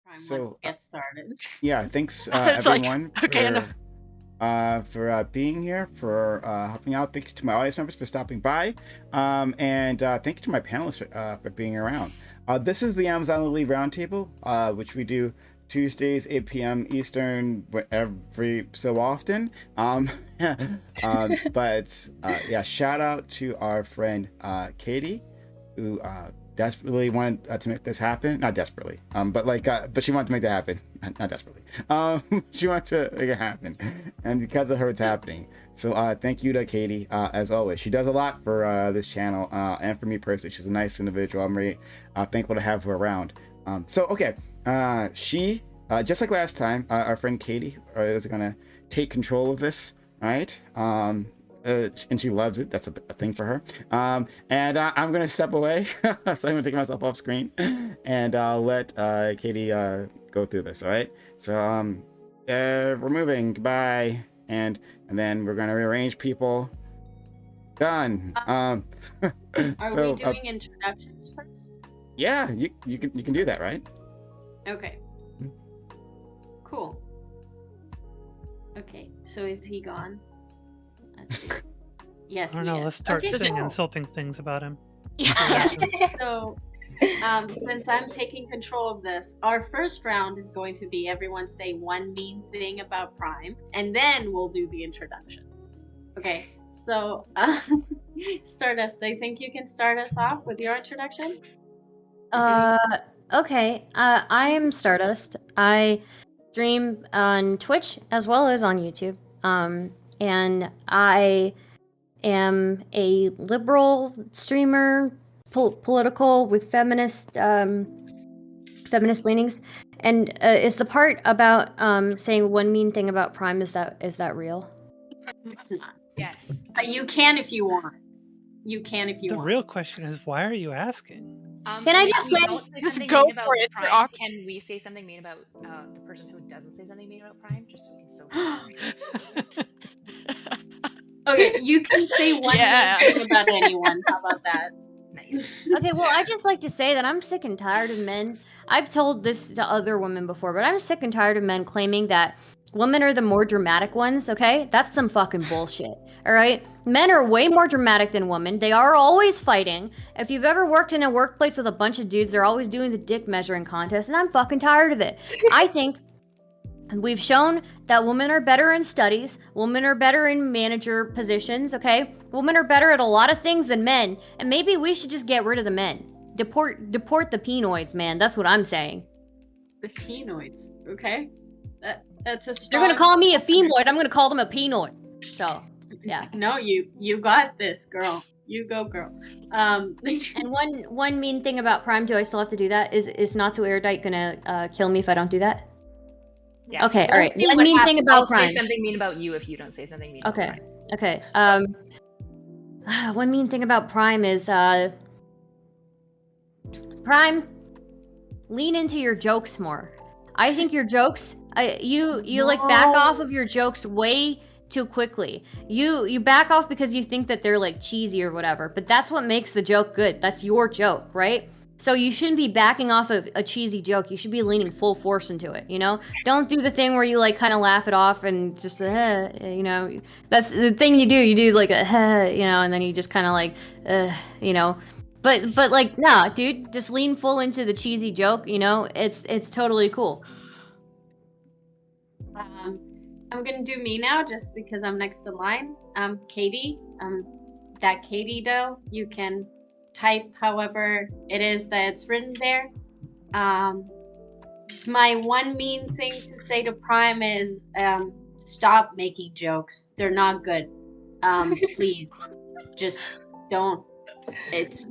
Prime, let's get started. Yeah, thanks It's like, everyone okay, enough. for being here, for helping out. Thank you to my audience members for stopping by, and thank you to my panelists for being around. This is the Amazon Lily Roundtable, which we do Tuesdays, 8 p.m. Eastern, every so often. But yeah, shout out to our friend Katie, who desperately wanted to make this happen. Not desperately, but she wanted to make that happen. Not desperately. She wanted to make it happen, and because of her, it's happening. So thank you to Katie, as always. She does a lot for this channel and for me personally. She's a nice individual. I'm really thankful to have her around. So okay, she just like last time, our friend Katie is gonna take control of this, right? And she loves it. That's a thing for her. And I'm gonna step away, so I'm gonna take myself off screen, and I'll let Katie go through this. All right. So we're moving. Goodbye. And then we're gonna rearrange people. Done. Are we doing introductions first? Yeah, you can do that, right? Okay. Cool. Okay, so is he gone? Let's see. Yes, I don't know, let's start saying so, insulting things about him. yes. So, since I'm taking control of this, our first round is going to be everyone say one mean thing about Prime, and then we'll do the introductions. Okay, so Stardust, I think you can start us off with your introduction? Okay. I am Stardust. I stream on Twitch as well as on YouTube. And I am a liberal streamer, political with feminist leanings. And is the part about saying one mean thing about Prime, is that real? It's not. Yes. You can if you want. You can if you want. The real question is, why are you asking? Can I just say, just go mean about for it, Prime, can we say something mean about the person who doesn't say something mean about Prime? Just so Okay, you can say one mean thing about anyone. How about that? Nice. Okay, well, I just like to say that I'm sick and tired of men. I've told this to other women before, but I'm sick and tired of men claiming that women are the more dramatic ones, okay? That's some fucking bullshit, all right? Men are way more dramatic than women. They are always fighting. If you've ever worked in a workplace with a bunch of dudes, they're always doing the dick measuring contest, and I'm fucking tired of it. I think we've shown that women are better in studies, women are better in manager positions, okay? Women are better at a lot of things than men, and maybe we should just get rid of the men. Deport the penoids, man. That's what I'm saying. The penoids, okay? That's a strong... You're gonna call me a femoid, I'm gonna call them a penoid. So, yeah. No, you got this, girl. You go, girl. And one mean thing about Prime, do I still have to do that? Is not so erudite gonna kill me if I don't do that? Yeah. Okay, all right. One mean thing I'll about Prime. say something mean about you if you don't say something mean about Prime. Okay. One mean thing about Prime is Prime, lean into your jokes more. I think your jokes, you like back off of your jokes way too quickly. You back off because you think that they're like cheesy or whatever, but that's what makes the joke good. That's your joke, right? So you shouldn't be backing off of a cheesy joke. You should be leaning full force into it, you know? Don't do the thing where you like kind of laugh it off and just, you know, that's the thing you do. You do like a, you know, and then you just kind of like, you know. But like, nah, dude, just lean full into the cheesy joke, you know? It's totally cool. I'm gonna do me now just because I'm next in line. Katie, that Katie though, you can type however it is that it's written there. My one mean thing to say to Prime is stop making jokes. They're not good. Please, just don't. It's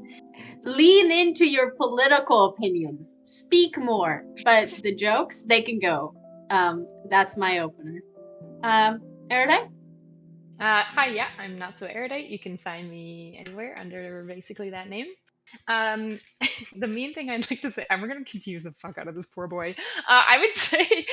lean into your political opinions. Speak more, but the jokes, they can go. That's my opener. Erudite? Hi, yeah, I'm Not So Erudite. You can find me anywhere under basically that name. The mean thing I'd like to say, I'm gonna confuse the fuck out of this poor boy. I would say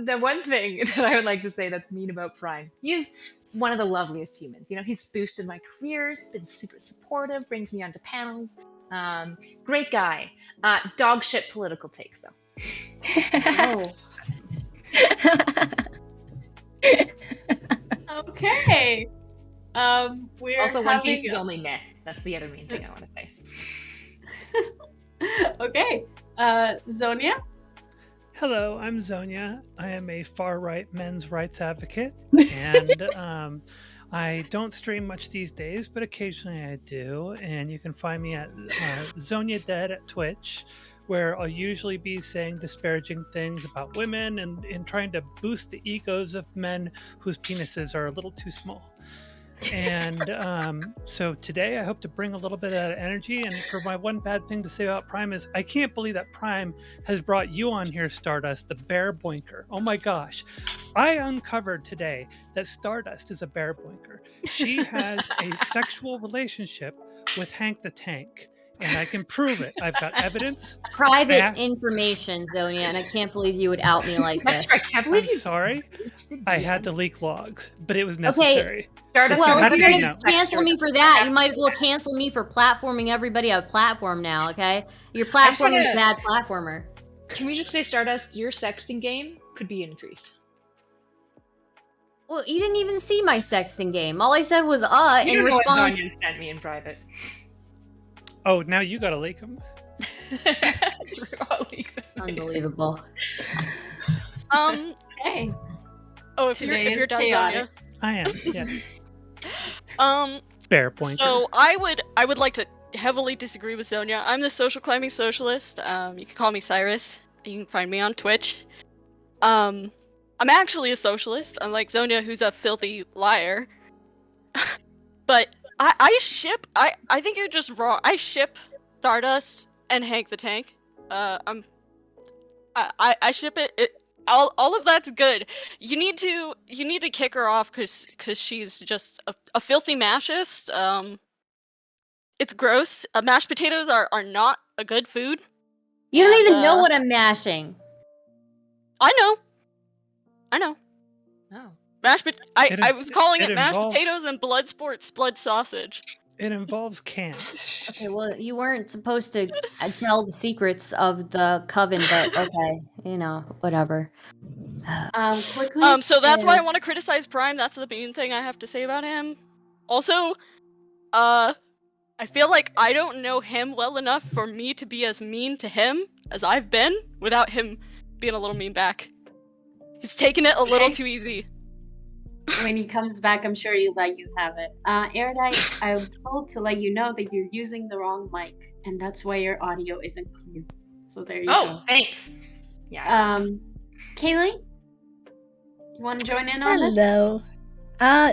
the one thing that I would like to say that's mean about Prime. He's one of the loveliest humans. You know, he's boosted my career, he's been super supportive, brings me onto panels. Great guy. Dog shit political takes though. Oh. Okay. We're Also, One having Piece is only meh. That's the other main thing I want to say. Okay. Zonia? Hello, I'm Zonia. I am a far-right men's rights advocate, and I don't stream much these days, but occasionally I do. And you can find me at Zonia Dead at Twitch, where I'll usually be saying disparaging things about women and trying to boost the egos of men whose penises are a little too small. And so today I hope to bring a little bit of that energy. And for my one bad thing to say about Prime is I can't believe that Prime has brought you on here, Stardust, the bear boinker. Oh my gosh. I uncovered today that Stardust is a bear boinker. She has a sexual relationship with Hank the Tank. And I can prove it. I've got evidence. Private information, Zonia, and I can't believe you would out me like this. That's right. Can't believe I'm you. sorry. I had to leak logs, but it was necessary. Stardust, So Well, how if do you're you gonna know? cancel me for that, you might as well cancel me for platforming everybody on platform now, okay? You're platforming a bad platformer. Can we just say, Stardust, your sexting game could be increased? Well, you didn't even see my sexting game. All I said was You in don't know what response. Zonia sent me in private. Oh, now you gotta leak them. True, I'll leak them. Unbelievable. Hey. Oh, if Today you're is done, chaotic. I am, yes. Zonia. Bear pointer. So I would like to heavily disagree with Zonia. I'm the social climbing socialist. You can call me Cyrus. You can find me on Twitch. I'm actually a socialist, unlike Zonia, who's a filthy liar. But I think you're just wrong. I ship Stardust and Hank the Tank. I ship it. All of that's good. You need to kick her off because she's just a filthy mashist. It's gross. Mashed potatoes are not a good food. You don't And, even know what I'm mashing. I know. Oh. I was calling it mashed involves- potatoes and blood sausage. It involves cans. Okay, well, you weren't supposed to tell the secrets of the coven, but okay, whatever. Quickly. So that's why I want to criticize Prime. That's the main thing I have to say about him. Also, I feel like I don't know him well enough for me to be as mean to him as I've been without him being a little mean back. He's taking it a little too easy. When he comes back, I'm sure he'll let you have it. Erudite, I was told to let you know that you're using the wrong mic, and that's why your audio isn't clear. So there you go. Oh, thanks. Yeah. Kaylee? You want to join in on this? Hello.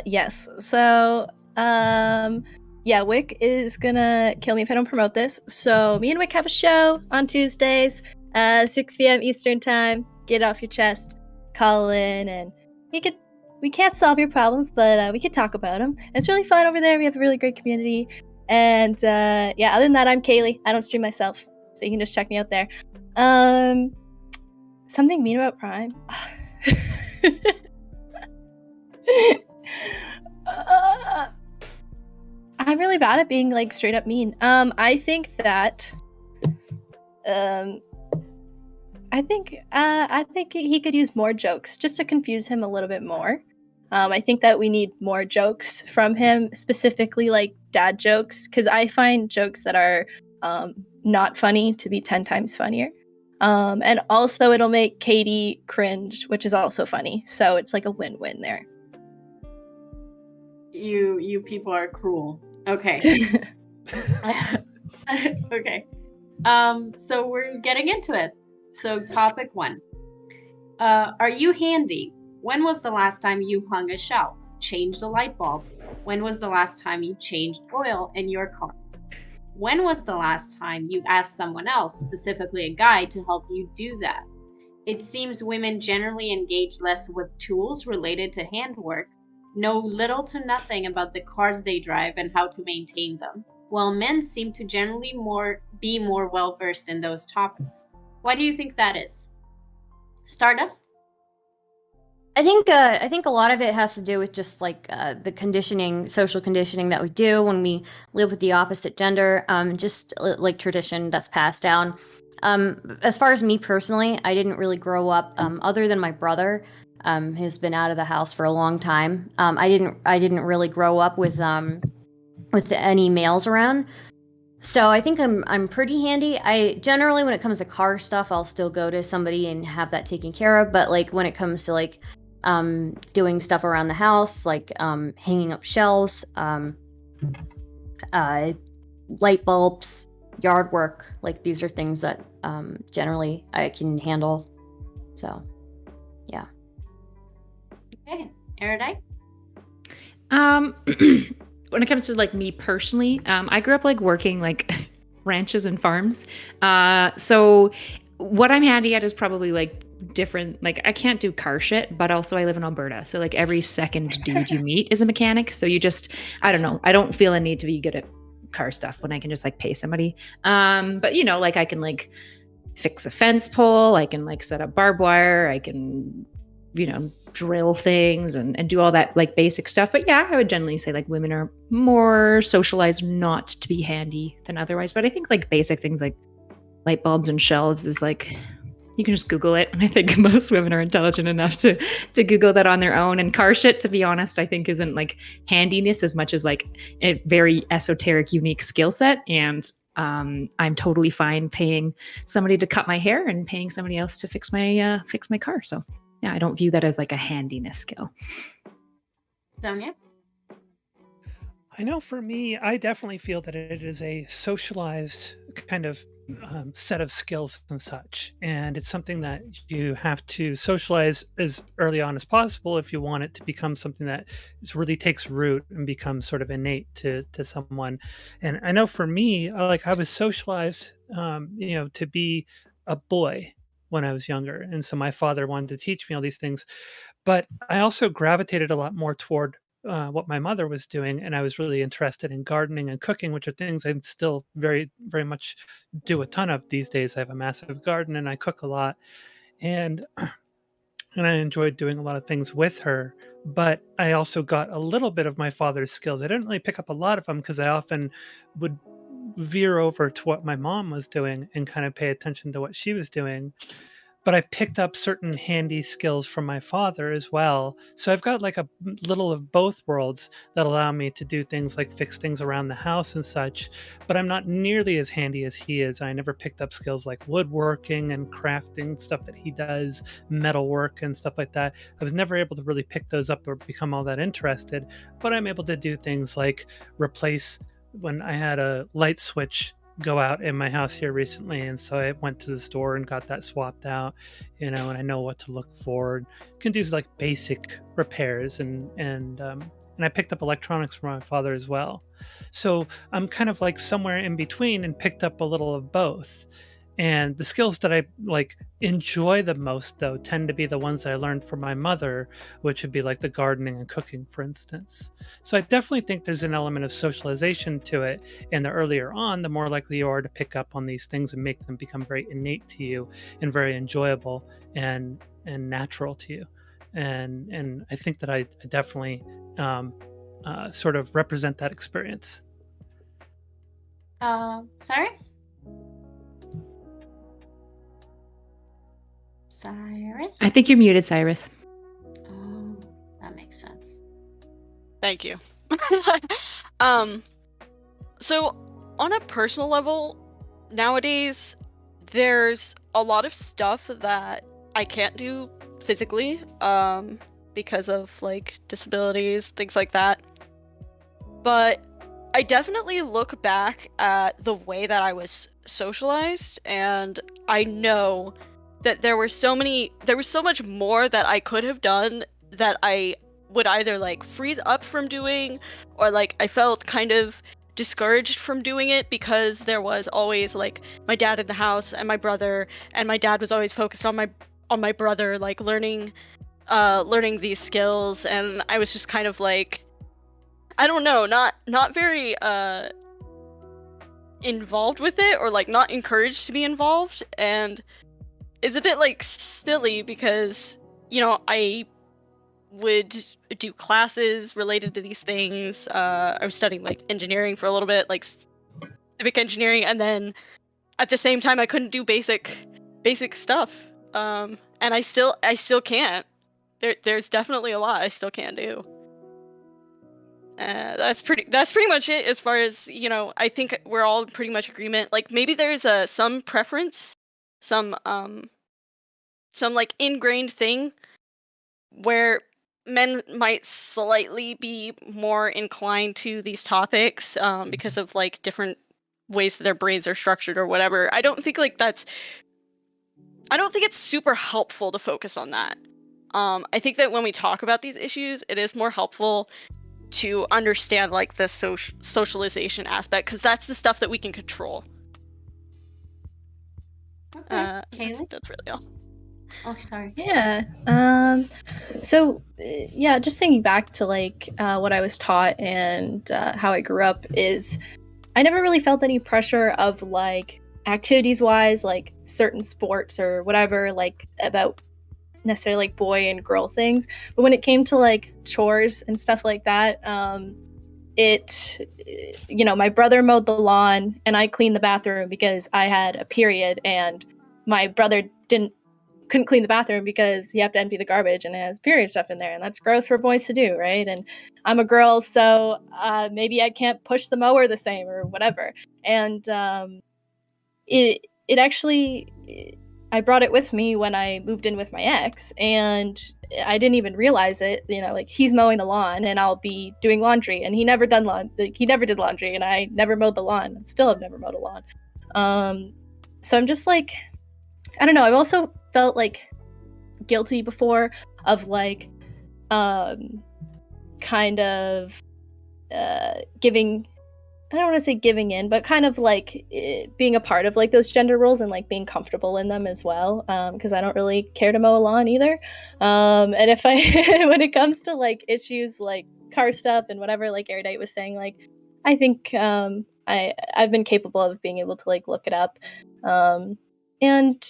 Yes. So, yeah, Wick is gonna kill me if I don't promote this. So, me and Wick have a show on Tuesdays, 6 p.m. Eastern Time. Get it off your chest. Call in, and we can't solve your problems, but we could talk about them. It's really fun over there. We have a really great community. And, yeah, other than that, I'm Kaylee. I don't stream myself, so you can just check me out there. Something mean about Prime? I'm really bad at being like straight up mean. I think that I think he could use more jokes just to confuse him a little bit more. I think that we need more jokes from him, specifically like dad jokes, because I find jokes that are not funny to be 10 times funnier. And also it'll make Katie cringe, which is also funny. So it's like a win-win there. You people are cruel. Okay. Okay. So we're getting into it. So topic 1. Are you handy? When was the last time you hung a shelf? Changed a light bulb? When was the last time you changed oil in your car? When was the last time you asked someone else, specifically a guy, to help you do that? It seems women generally engage less with tools related to handwork, know little to nothing about the cars they drive and how to maintain them, while men seem to generally be more well-versed in those topics. Why do you think that is? Stardust? I think a lot of it has to do with just like the conditioning, social conditioning that we do when we live with the opposite gender, just like tradition that's passed down. As far as me personally, I didn't really grow up, other than my brother, who's been out of the house for a long time. I didn't really grow up with any males around. So I think I'm pretty handy. I generally, when it comes to car stuff, I'll still go to somebody and have that taken care of. But like when it comes to like doing stuff around the house, like hanging up shelves, light bulbs, yard work, like these are things that generally I can handle. So yeah. Okay, Erudite. When it comes to like me personally, I grew up like working like ranches and farms. So what I'm handy at is probably like different. Like I can't do car shit, but also I live in Alberta, so like every second dude you meet is a mechanic. So you just, I don't know, I don't feel a need to be good at car stuff when I can just like pay somebody. But you know, like I can like fix a fence pole, I can like set up barbed wire, I can, you know, drill things and do all that like basic stuff. But yeah, I would generally say like women are more socialized not to be handy than otherwise. But I think like basic things like light bulbs and shelves is like, you can just Google it. And I think most women are intelligent enough to Google that on their own. And car shit, to be honest, I think isn't like handiness as much as like a very esoteric, unique skill set. And I'm totally fine paying somebody to cut my hair and paying somebody else to fix my car. So yeah, I don't view that as like a handiness skill. Sonia? I know for me, I definitely feel that it is a socialized kind of set of skills and such. And it's something that you have to socialize as early on as possible if you want it to become something that really takes root and becomes sort of innate to someone. And I know for me, I was socialized, to be a boy when I was younger. And so my father wanted to teach me all these things. But I also gravitated a lot more toward what my mother was doing, and I was really interested in gardening and cooking, which are things I still very, very much do a ton of these days. I have a massive garden and I cook a lot, and I enjoyed doing a lot of things with her. But I also got a little bit of my father's skills. I didn't really pick up a lot of them because I often would veer over to what my mom was doing and kind of pay attention to what she was doing. But I picked up certain handy skills from my father as well. So I've got like a little of both worlds that allow me to do things like fix things around the house and such. But I'm not nearly as handy as he is. I never picked up skills like woodworking and crafting, stuff that he does, metalwork and stuff like that. I was never able to really pick those up or become all that interested. But I'm able to do things like replace, when I had a light switch go out in my house here recently, and so I went to the store and got that swapped out, and I know what to look for. Can do like basic repairs, and I picked up electronics from my father as well. So I'm kind of like somewhere in between and picked up a little of both. And the skills that I like enjoy the most, though, tend to be the ones that I learned from my mother, which would be like the gardening and cooking, for instance. So I definitely think there's an element of socialization to it. And the earlier on, the more likely you are to pick up on these things and make them become very innate to you and very enjoyable and natural to you. And I think that I definitely sort of represent that experience. Cyrus? Cyrus? I think you're muted, Cyrus. Oh, that makes sense. Thank you. So on a personal level, nowadays there's a lot of stuff that I can't do physically, because of like disabilities, things like that. But I definitely look back at the way that I was socialized, and I know that there was so much more that I could have done that I would either like freeze up from doing, or like I felt kind of discouraged from doing it because there was always like my dad in the house and my brother, and my dad was always focused on my brother like learning these skills, and I was just kind of like, I don't know, not very involved with it, or like not encouraged to be involved. And it's a bit like silly because, I would do classes related to these things. I was studying like engineering for a little bit, like civic engineering, and then at the same time, I couldn't do basic stuff. And I still can't. There's definitely a lot I still can't do. That's pretty much it as far as, you know, I think we're all in pretty much agreement. Like, maybe there's some preference, some like ingrained thing where men might slightly be more inclined to these topics because of like different ways that their brains are structured or whatever. I don't think it's super helpful to focus on that. I think that when we talk about these issues, it is more helpful to understand like the socialization aspect, because that's the stuff that we can control. Okay, Kaylee? That's really all. Oh, sorry. Yeah. So, yeah, just thinking back to like what I was taught and how I grew up is I never really felt any pressure of like activities-wise, like certain sports or whatever, like about necessarily like boy and girl things. But when it came to like chores and stuff like that, you know, my brother mowed the lawn and I cleaned the bathroom because I had a period, and my brother couldn't clean the bathroom because he had to empty the garbage and it has period stuff in there, and that's gross for boys to do, right? And I'm a girl, so maybe I can't push the mower the same or whatever. And it actually, I brought it with me when I moved in with my ex, and I didn't even realize it. You know, like he's mowing the lawn and I'll be doing laundry, and he never did laundry, and I never mowed the lawn, and still have never mowed a lawn. So I'm just like, I don't know. I've also felt like guilty before of like kind of giving, I don't want to say giving in, but kind of like being a part of like those gender roles and like being comfortable in them as well, because I don't really care to mow a lawn either. And if I when it comes to like issues like car stuff and whatever, like Erudite was saying, like I think I've been capable of being able to like look it up, and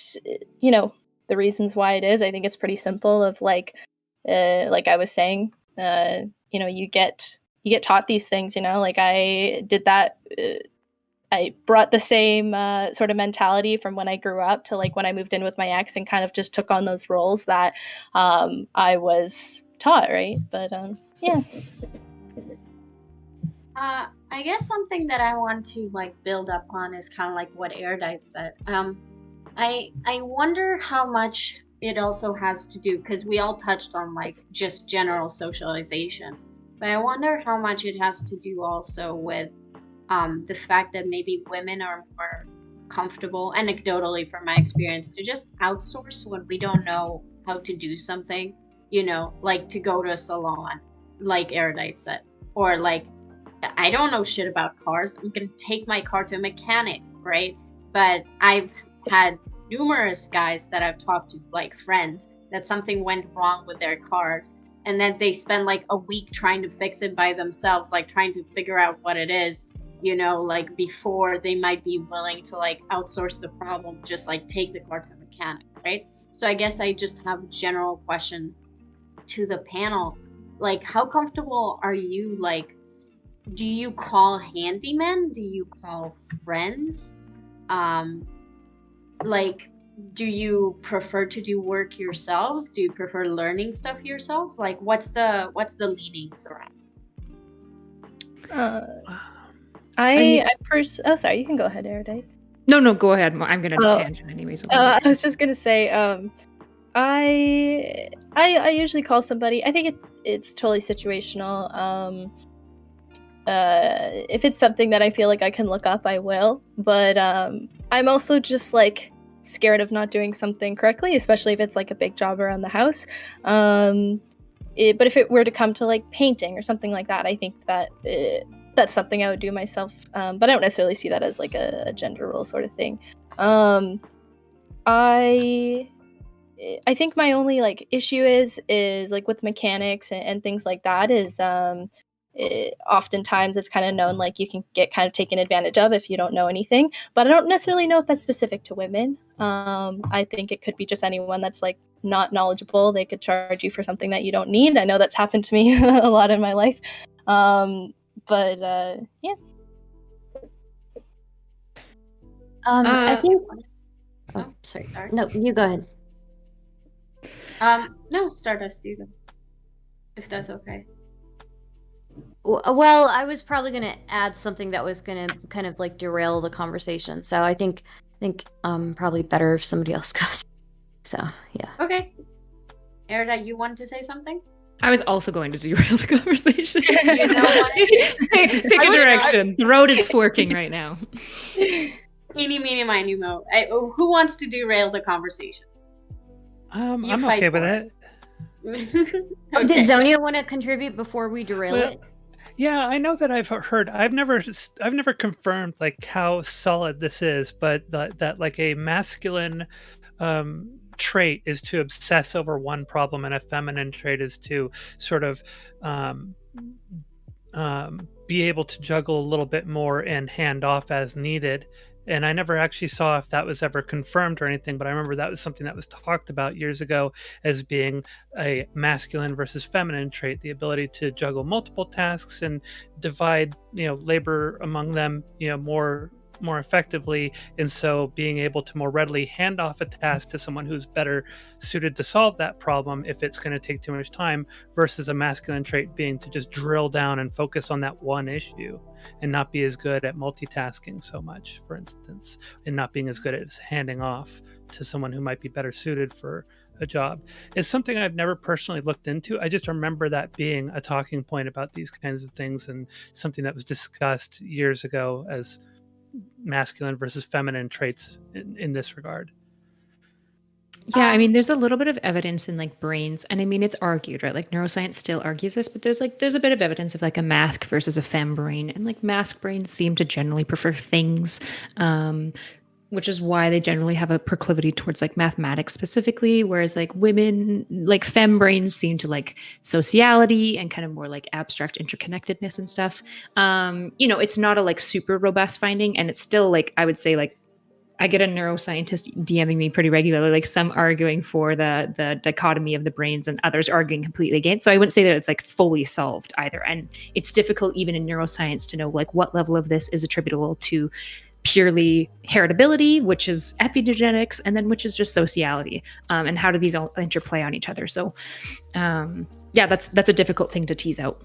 you know, the reasons why it is, I think it's pretty simple. Of like I was saying, you know, you get taught these things, you know, like I did that. I brought the same sort of mentality from when I grew up to like when I moved in with my ex, and kind of just took on those roles that I was taught, right? But yeah. I guess something that I want to like build up on is kind of like what Erudite said. I wonder how much it also has to do, because we all touched on like just general socialization, but I wonder how much it has to do also with the fact that maybe women are more comfortable, anecdotally from my experience, to just outsource when we don't know how to do something, you know, like to go to a salon, like Erudite said, or like, I don't know shit about cars, I'm gonna take my car to a mechanic, right? But I've had numerous guys that I've talked to, like friends, that something went wrong with their cars, and then they spend like a week trying to fix it by themselves, like trying to figure out what it is, you know, like before they might be willing to like outsource the problem, just like take the car to the mechanic, right? So I guess I just have a general question to the panel, like how comfortable are you, like do you call handymen, do you call friends, like do you prefer to do work yourselves, do you prefer learning stuff yourselves, like what's the leanings around? Oh, sorry, you can go ahead, Erudite. No, go ahead. I'm gonna tangent anyways. I was just gonna say, I usually call somebody. I think it's totally situational. If it's something that I feel like I can look up, I will. But I'm also just like scared of not doing something correctly, especially if it's like a big job around the house. But if it were to come to like painting or something like that, I think that that's something I would do myself. But I don't necessarily see that as like a gender role sort of thing. I think my only like issue is like with mechanics and things like that is oftentimes it's kind of known like you can get kind of taken advantage of if you don't know anything, but I don't necessarily know if that's specific to women. I think it could be just anyone that's like not knowledgeable. They could charge you for something that you don't need. I know that's happened to me a lot in my life. But yeah. I think. Oh, Oh, sorry. sorry. No, you go ahead. No, Stardust, you go. If that's okay. Well, I was probably gonna add something that was gonna kind of like derail the conversation. So I think probably better if somebody else goes. So yeah. Okay. Erda, you want to say something? I was also going to derail the conversation. You know what? Pick a direction. The road is forking right now. Eeny, meeny, miny, mo. Who wants to derail the conversation? I'm fight okay with for it. Okay. Did Zonia want to contribute before we derail Well, it? Yeah, I know that I've heard. I've never confirmed like how solid this is, but that like a masculine trait is to obsess over one problem, and a feminine trait is to sort of be able to juggle a little bit more and hand off as needed. And I never actually saw if that was ever confirmed or anything, but I remember that was something that was talked about years ago as being a masculine versus feminine trait, the ability to juggle multiple tasks and divide, labor among them, more effectively. And so being able to more readily hand off a task to someone who's better suited to solve that problem if it's going to take too much time, versus a masculine trait being to just drill down and focus on that one issue and not be as good at multitasking so much, for instance, and not being as good at handing off to someone who might be better suited for a job. It's something I've never personally looked into. I just remember that being a talking point about these kinds of things, and something that was discussed years ago as masculine versus feminine traits in this regard. Yeah, I mean, there's a little bit of evidence in like brains, and I mean, it's argued, right? Like neuroscience still argues this, but there's a bit of evidence of like a mask versus a fem brain, and like mask brains seem to generally prefer things, which is why they generally have a proclivity towards like mathematics specifically, whereas like women, like fem brains seem to like sociality and kind of more like abstract interconnectedness and stuff. It's not a like super robust finding, and it's still like, I would say like, I get a neuroscientist DMing me pretty regularly, like some arguing for the dichotomy of the brains and others arguing completely against. So I wouldn't say that it's like fully solved either. And it's difficult even in neuroscience to know like what level of this is attributable to purely heritability, which is epigenetics, and then which is just sociality, and how do these all interplay on each other. So that's a difficult thing to tease out.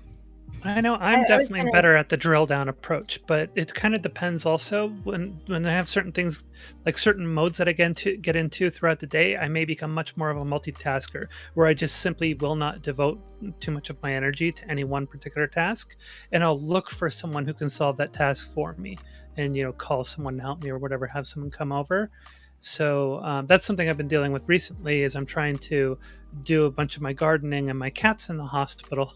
I know I'm definitely better at the drill down approach, but it kind of depends also when I have certain things, like certain modes that I get into throughout the day, I may become much more of a multitasker, where I just simply will not devote too much of my energy to any one particular task, and I'll look for someone who can solve that task for me, and call someone to help me or whatever, have someone come over. So that's something I've been dealing with recently, is I'm trying to do a bunch of my gardening, and my cat's in the hospital.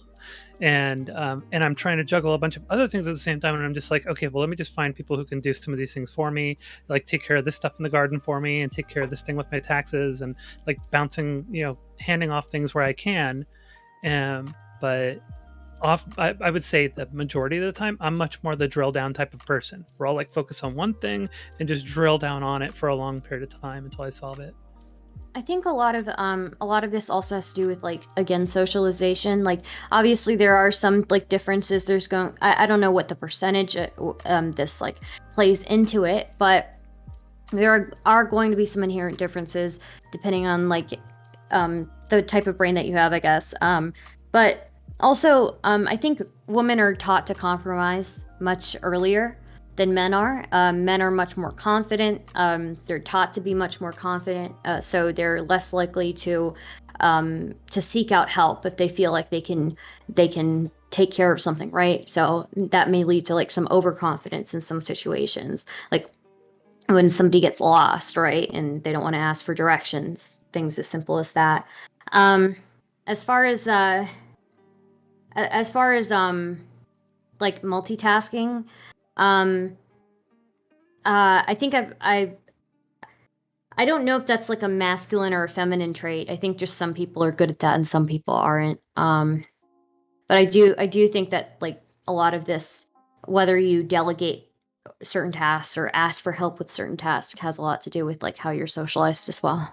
And I'm trying to juggle a bunch of other things at the same time, and I'm just like, okay, well, let me just find people who can do some of these things for me, like take care of this stuff in the garden for me, and take care of this thing with my taxes, and like bouncing, handing off things where I can. But I would say the majority of the time, I'm much more the drill down type of person. We're all like focus on one thing and just drill down on it for a long period of time until I solve it. I think a lot of this also has to do with like, again, socialization. Like obviously there are some like differences. I don't know what the percentage this like plays into it, but there are going to be some inherent differences depending on like the type of brain that you have, I guess. But also I think women are taught to compromise much earlier than men are. Men are much more confident. They're taught to be much more confident, so they're less likely to seek out help if they feel like they can take care of something, right? So that may lead to like some overconfidence in some situations, like when somebody gets lost, right, and they don't want to ask for directions, things as simple as that. As far as like multitasking, I think I don't know if that's like a masculine or a feminine trait. I think just some people are good at that and some people aren't. But I do think that like a lot of this, whether you delegate certain tasks or ask for help with certain tasks, has a lot to do with like how you're socialized as well.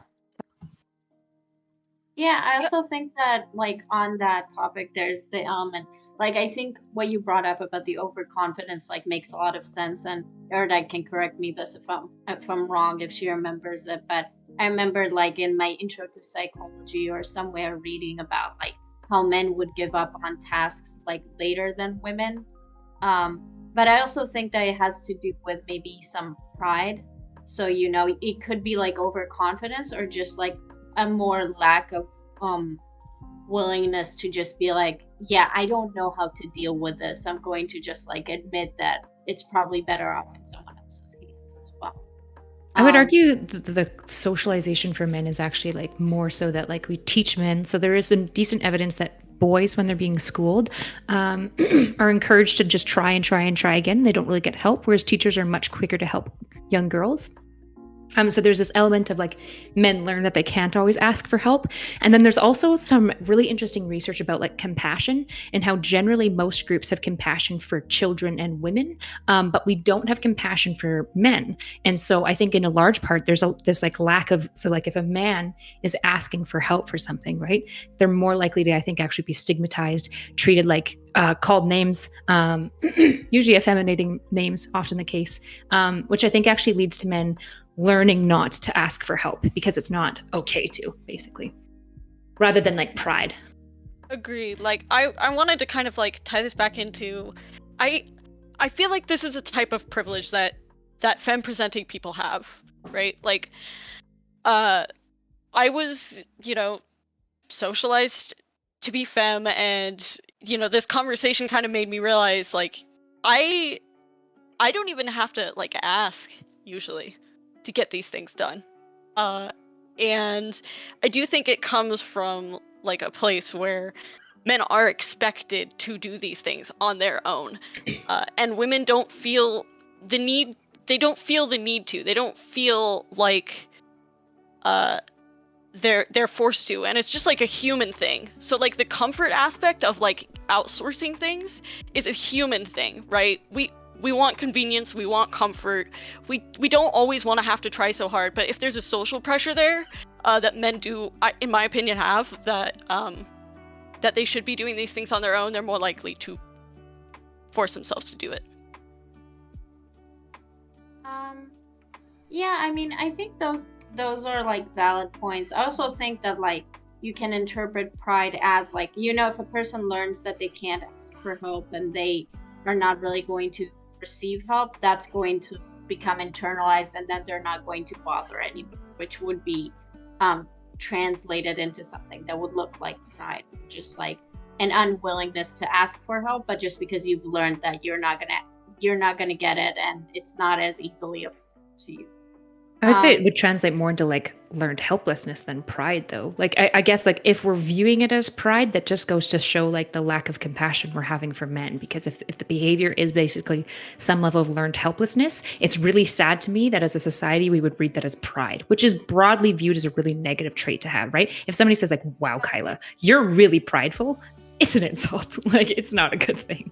Yeah, I Yeah. also think that like on that topic, there's the element like I think what you brought up about the overconfidence like makes a lot of sense, and Erudite can correct me this if I'm wrong if she remembers it, but I remember like in my intro to psychology or somewhere reading about like how men would give up on tasks like later than women. But I also think that it has to do with maybe some pride. So, you know, it could be like overconfidence or just like a more lack of um willingness to just be like, yeah, I don't know how to deal with this. I'm going to just like admit that it's probably better off in someone else's hands as well. I would Um, argue the socialization for men is actually like more so that like we teach men. So there is some decent evidence that boys, when they're being schooled, are encouraged to just try and try and try again. They don't really get help, whereas teachers are much quicker to help young girls. So there's this element of like men learn that they can't always ask for help. And then there's also some really interesting research about like compassion and how generally most groups have compassion for children and women, but we don't have compassion for men. And so I think in a large part, there's this like lack of, so like if a man is asking for help for something, right, they're more likely to, I think, actually be stigmatized, treated like called names, usually effeminating names, often the case, which I think actually leads to men learning not to ask for help because it's not okay to, basically, rather than like pride. Agreed. Like I wanted to kind of like tie this back into I feel like this is a type of privilege that femme presenting people have, right? Like I was, you know, socialized to be femme, and you know, this conversation kind of made me realize like I don't even have to like ask usually to get these things done. And I do think it comes from like a place where men are expected to do these things on their own, and women don't feel the need. They don't feel the need to. They don't feel like they're forced to, and it's just like a human thing. So like the comfort aspect of like outsourcing things is a human thing, right? We want convenience, we want comfort. We don't always want to have to try so hard, but if there's a social pressure there that men do, in my opinion, have that that they should be doing these things on their own, they're more likely to force themselves to do it. Yeah, I mean, I think those are like valid points. I also think that like you can interpret pride as like, you know, if a person learns that they can't ask for help and they are not really going to receive help, that's going to become internalized, and then they're not going to bother anymore, which would be translated into something that would look like pride, just like an unwillingness to ask for help, but just because you've learned that you're not gonna get it, and it's not as easily affordable to you. I would say it would translate more into like learned helplessness than pride, though. Like I guess like if we're viewing it as pride, that just goes to show like the lack of compassion we're having for men. Because if the behavior is basically some level of learned helplessness, it's really sad to me that as a society we would read that as pride, which is broadly viewed as a really negative trait to have, right? If somebody says like, "Wow, Kyla, you're really prideful," it's an insult. Like it's not a good thing.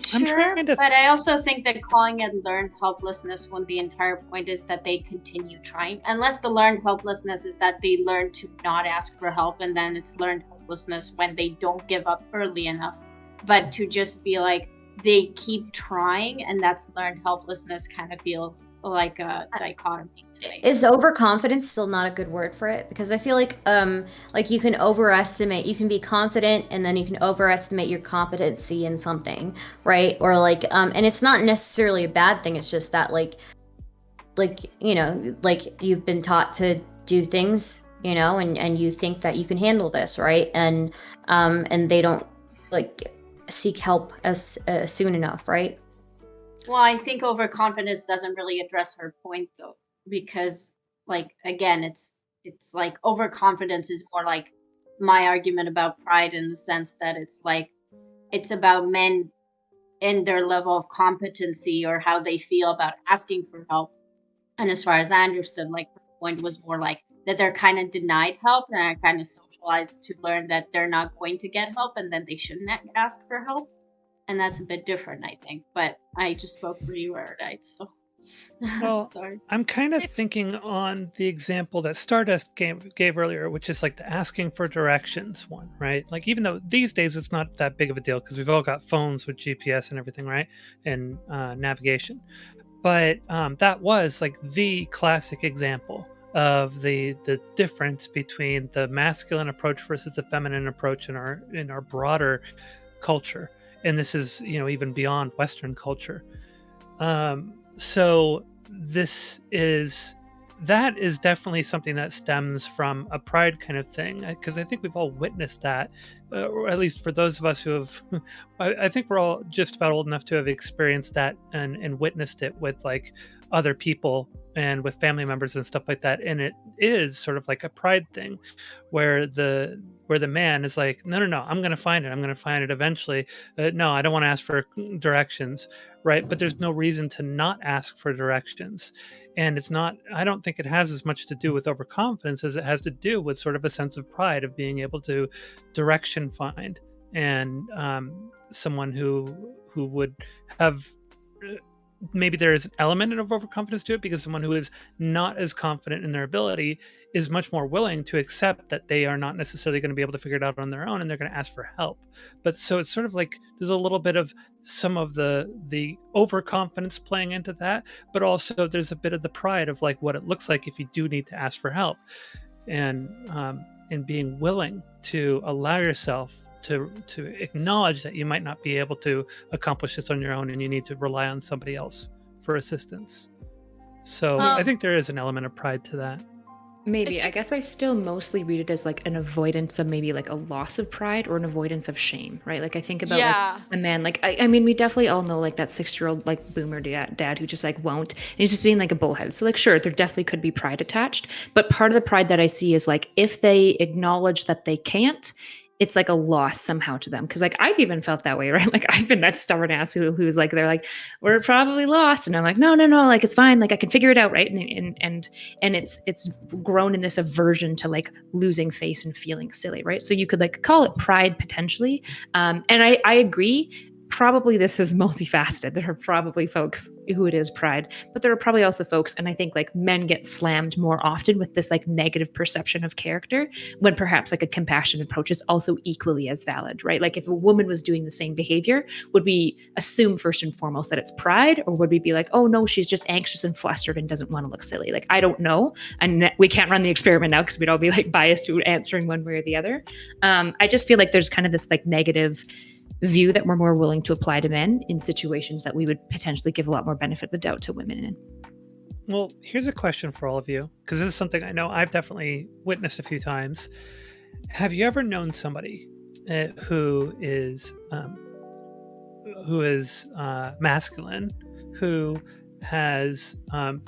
Sure, but I also think that calling it learned helplessness when the entire point is that they continue trying, unless the learned helplessness is that they learn to not ask for help, and then it's learned helplessness when they don't give up early enough. But to just be like, they keep trying, and that's learned helplessness, kind of feels like a dichotomy to me. Is overconfidence still not a good word for it? Because I feel like you can overestimate, you can be confident and then you can overestimate your competency in something, right? Or like and it's not necessarily a bad thing, it's just that like you know, like you've been taught to do things, you know, and you think that you can handle this, right? And they don't like seek help as soon enough, right? Well, I think overconfidence doesn't really address her point though, because like again, it's like overconfidence is more like my argument about pride in the sense that it's like it's about men and their level of competency or how they feel about asking for help. And as far as I understood, like her point was more like that they're kind of denied help and are kind of socialized to learn that they're not going to get help and then they shouldn't ask for help. And that's a bit different, I think. But I just spoke for you, Erudite. So Well, Sorry. I'm kind of It's- thinking on the example that Stardust gave earlier, which is like the asking for directions one, right? Like, even though these days it's not that big of a deal because we've all got phones with GPS and everything, right? And navigation. But that was like the classic example of the difference between the masculine approach versus the feminine approach in our broader culture. And this is, even beyond Western culture. So that is definitely something that stems from a pride kind of thing, because I think we've all witnessed that, or at least for those of us who have, I think we're all just about old enough to have experienced that and witnessed it with like other people and with family members and stuff like that. And it is sort of like a pride thing where the man is like, no, I'm going to find it eventually. No, I don't want to ask for directions, right? But there's no reason to not ask for directions. And I don't think it has as much to do with overconfidence as it has to do with sort of a sense of pride of being able to direction find. And someone who would have, maybe there is an element of overconfidence to it, because someone who is not as confident in their ability is much more willing to accept that they are not necessarily going to be able to figure it out on their own, and they're going to ask for help. But so it's sort of like there's a little bit of some of the overconfidence playing into that, but also there's a bit of the pride of like what it looks like if you do need to ask for help, and being willing to allow yourself to acknowledge that you might not be able to accomplish this on your own and you need to rely on somebody else for assistance. So I think there is an element of pride to that. Maybe. I guess I still mostly read it as like an avoidance of maybe like a loss of pride or an avoidance of shame, right? Like I think about like a man, like I mean, we definitely all know like that 6-year-old like boomer dad who just like won't, and he's just being like a bullhead. So like, sure, there definitely could be pride attached, but part of the pride that I see is like if they acknowledge that they can't, it's like a loss somehow to them. Cause like I've even felt that way, right? Like I've been that stubborn ass who's like, they're like, we're probably lost. And I'm like, no, like it's fine. Like I can figure it out. Right. And it's grown in this aversion to like losing face and feeling silly. Right. So you could like call it pride potentially. And I agree. Probably this is multifaceted. There are probably folks who it is pride, but there are probably also folks, and I think like men get slammed more often with this like negative perception of character when perhaps like a compassionate approach is also equally as valid, right? Like if a woman was doing the same behavior, would we assume first and foremost that it's pride, or would we be like, oh no, she's just anxious and flustered and doesn't want to look silly? Like, I don't know. And we can't run the experiment now because we'd all be like biased to answering one way or the other. I just feel like there's kind of this like negative view that we're more willing to apply to men in situations that we would potentially give a lot more benefit of the doubt to women in. Well, here's a question for all of you, because this is something I know I've definitely witnessed a few times. Have you ever known somebody who is masculine, who has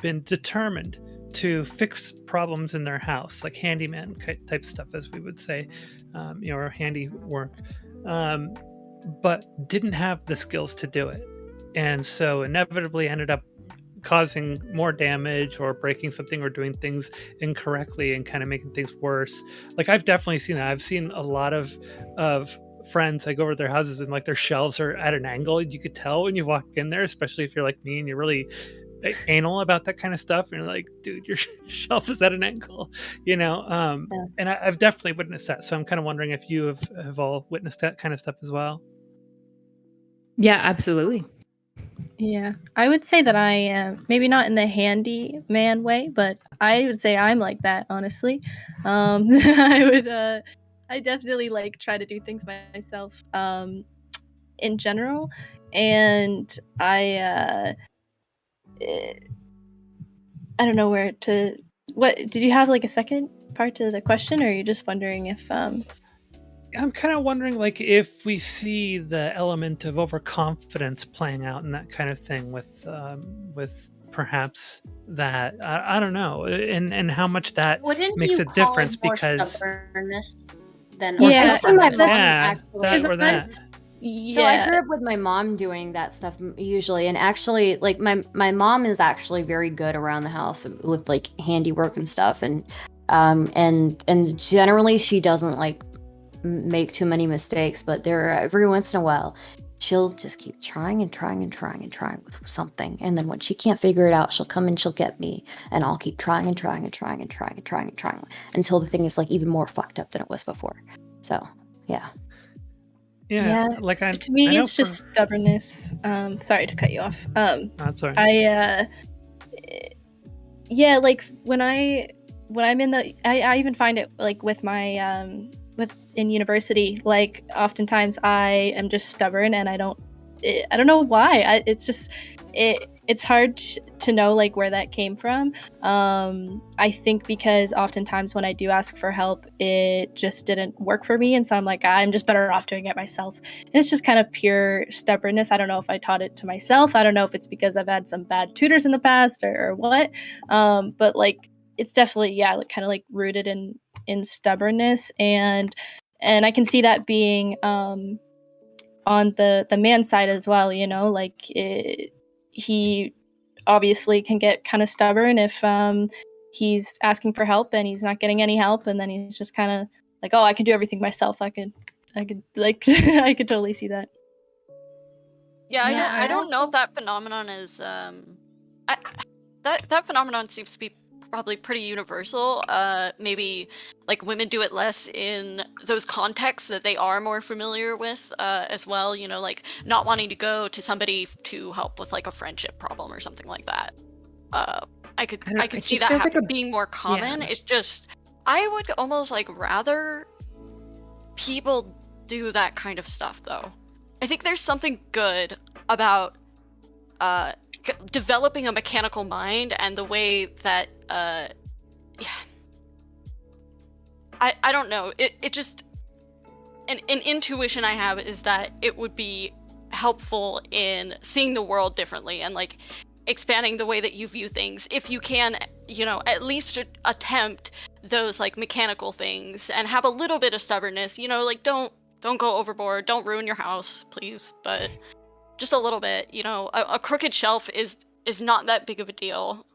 been determined to fix problems in their house, like handyman type stuff, as we would say, or handiwork, but didn't have the skills to do it, and so inevitably ended up causing more damage or breaking something or doing things incorrectly and kind of making things worse? Like I've definitely seen that. I've seen a lot of friends, I go over to their houses and like their shelves are at an angle. You could tell when you walk in there, especially if you're like me and you're really anal about that kind of stuff, and you're like, dude, your shelf is at an angle, yeah. And I've definitely witnessed that, so I'm kind of wondering if you have all witnessed that kind of stuff as well. Yeah, absolutely. Yeah, I would say that I am maybe not in the handy man way, but I would say I'm like that, honestly. I definitely like try to do things myself in general, and I don't know what did you have like a second part to the question, or are you just wondering if I'm kind of wondering, like, if we see the element of overconfidence playing out in that kind of thing with perhaps that, I don't know, and how much that makes a difference, because stubbornness than that. So I grew up with my mom doing that stuff usually, and actually, like my mom is actually very good around the house with like handiwork and stuff, and generally she doesn't like make too many mistakes, but there every once in a while she'll just keep trying and trying and trying and trying with something. And then when she can't figure it out, she'll come and she'll get me. And I'll keep trying and trying and trying and trying and trying and trying until the thing is like even more fucked up than it was before. So, yeah. Yeah, like to me, it's just stubbornness. Sorry to cut you off. That's all right. Yeah, like when I'm in the, I even find it like with my in university, like oftentimes I am just stubborn and I don't know why. It's hard to know like where that came from. I think because oftentimes when I do ask for help, it just didn't work for me, and so I'm like, I'm just better off doing it myself. And it's just kind of pure stubbornness. I don't know if I taught it to myself. I don't know if it's because I've had some bad tutors in the past or what. But like it's definitely like kind of like rooted in stubbornness, and I can see that being on the man side as well. You know, like he obviously can get kind of stubborn if he's asking for help and he's not getting any help, and then he's just kind of like, oh, I can do everything myself. I could like I could totally see that. Yeah, I don't know if that phenomenon is that phenomenon seems to be probably pretty universal. Maybe like women do it less in those contexts that they are more familiar with as well, you know, like not wanting to go to somebody to help with like a friendship problem or something like that. I could see that being more common. It's just I would almost like rather people do that kind of stuff though. I think there's something good about developing a mechanical mind and the way that I don't know, it just an intuition I have is that it would be helpful in seeing the world differently and like expanding the way that you view things if you can, you know, at least attempt those like mechanical things and have a little bit of stubbornness, you know, like don't go overboard, don't ruin your house, please, but just a little bit, you know. A crooked shelf is not that big of a deal.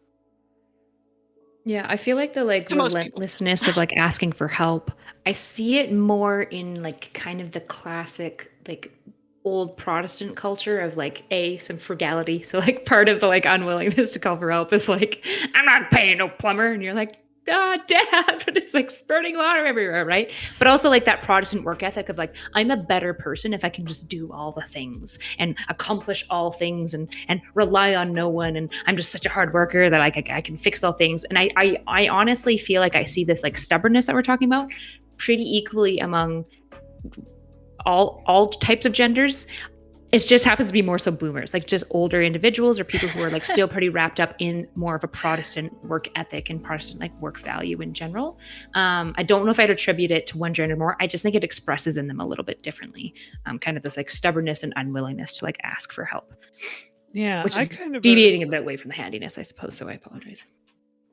Yeah, I feel like the like relentlessness of like asking for help, I see it more in like kind of the classic like old Protestant culture of like some frugality. So like part of the like unwillingness to call for help is like, I'm not paying no plumber, and you're like, Dad, but it's like spurting water everywhere, right? But also like that Protestant work ethic of like, I'm a better person if I can just do all the things and accomplish all things and rely on no one, and I'm just such a hard worker that like I can fix all things. And I honestly feel like I see this like stubbornness that we're talking about pretty equally among all types of genders. It just happens to be more so boomers, like just older individuals or people who are like still pretty wrapped up in more of a Protestant work ethic and Protestant like work value in general. I don't know if I'd attribute it to one gender more. I just think it expresses in them a little bit differently. Kind of this like stubbornness and unwillingness to like ask for help. Yeah, which is kind of deviating a bit away from the handiness, I suppose. So I apologize.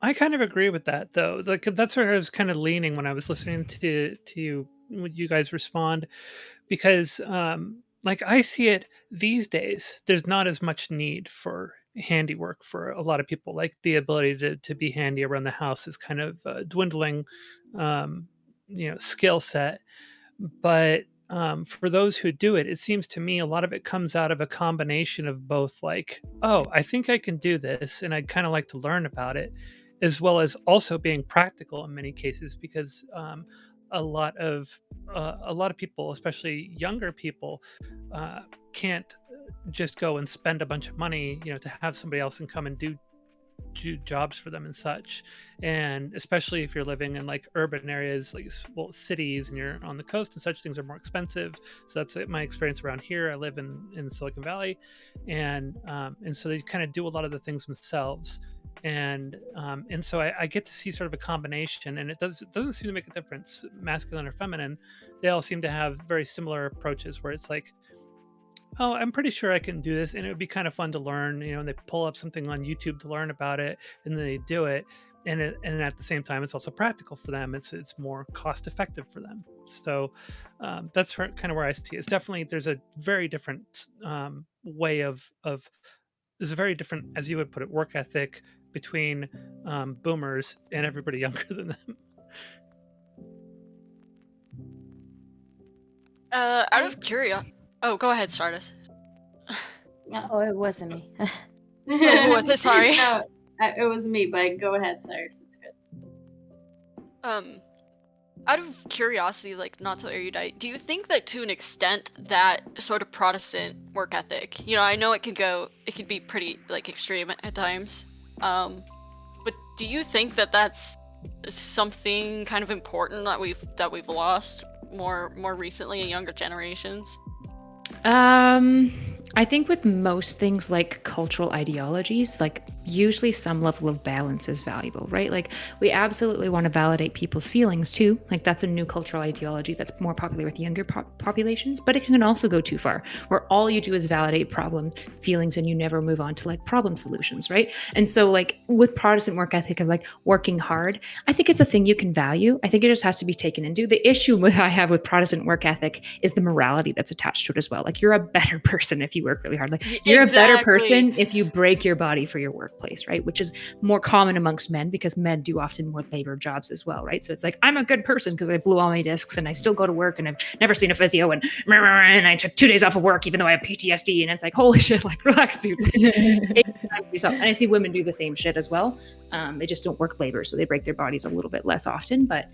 I kind of agree with that, though. Like that's where I was kind of leaning when I was listening to you when you guys respond, because like I see it these days, there's not as much need for handiwork for a lot of people. Like the ability to be handy around the house is kind of dwindling, you know, skill set. But for those who do it, it seems to me a lot of it comes out of a combination of both like, oh, I think I can do this and I'd kind of like to learn about it, as well as also being practical in many cases, because a lot of people, especially younger people, can't just go and spend a bunch of money, you know, to have somebody else and come and do jobs for them and such. And especially if you're living in like urban areas, like cities, and you're on the coast and such, things are more expensive. So that's my experience around here. I live in Silicon Valley, and so they kind of do a lot of the things themselves. And so I get to see sort of a combination, and it doesn't seem to make a difference, masculine or feminine. They all seem to have very similar approaches, where it's like, oh, I'm pretty sure I can do this, and it would be kind of fun to learn, you know. And they pull up something on YouTube to learn about it, and then they do it, and at the same time, it's also practical for them. It's more cost effective for them. So that's kind of where I see it. It's definitely, there's a very different way of there's a very different, as you would put it, work ethic between boomers and everybody younger than them. Out of curiosity, oh, go ahead, Stardust. Oh, it wasn't me. Oh, who was it? Sorry. No, it was me, but go ahead, Cyrus. It's good. Out of curiosity, like not so erudite, do you think that to an extent that sort of Protestant work ethic, I know it can be pretty like extreme at times, but do you think that that's something kind of important that we've lost more recently in younger generations? I think with most things like cultural ideologies, like usually some level of balance is valuable, right? Like we absolutely want to validate people's feelings too. Like that's a new cultural ideology that's more popular with younger populations, but it can also go too far where all you do is validate problems, feelings, and you never move on to like problem solutions, right? And so like with Protestant work ethic of like working hard, I think it's a thing you can value. I think it just has to be taken into. The issue I have with Protestant work ethic is the morality that's attached to it as well. Like you're a better person if you work really hard. Like you're a better person if you break your body for your workplace, right? Which is more common amongst men because men do often more labor jobs as well, right? So it's like, I'm a good person because I blew all my discs and I still go to work and I've never seen a physio and I took 2 days off of work even though I have PTSD. And it's like, holy shit, like relax, dude. And I see women do the same shit as well. They just don't work labor, so they break their bodies a little bit less often. But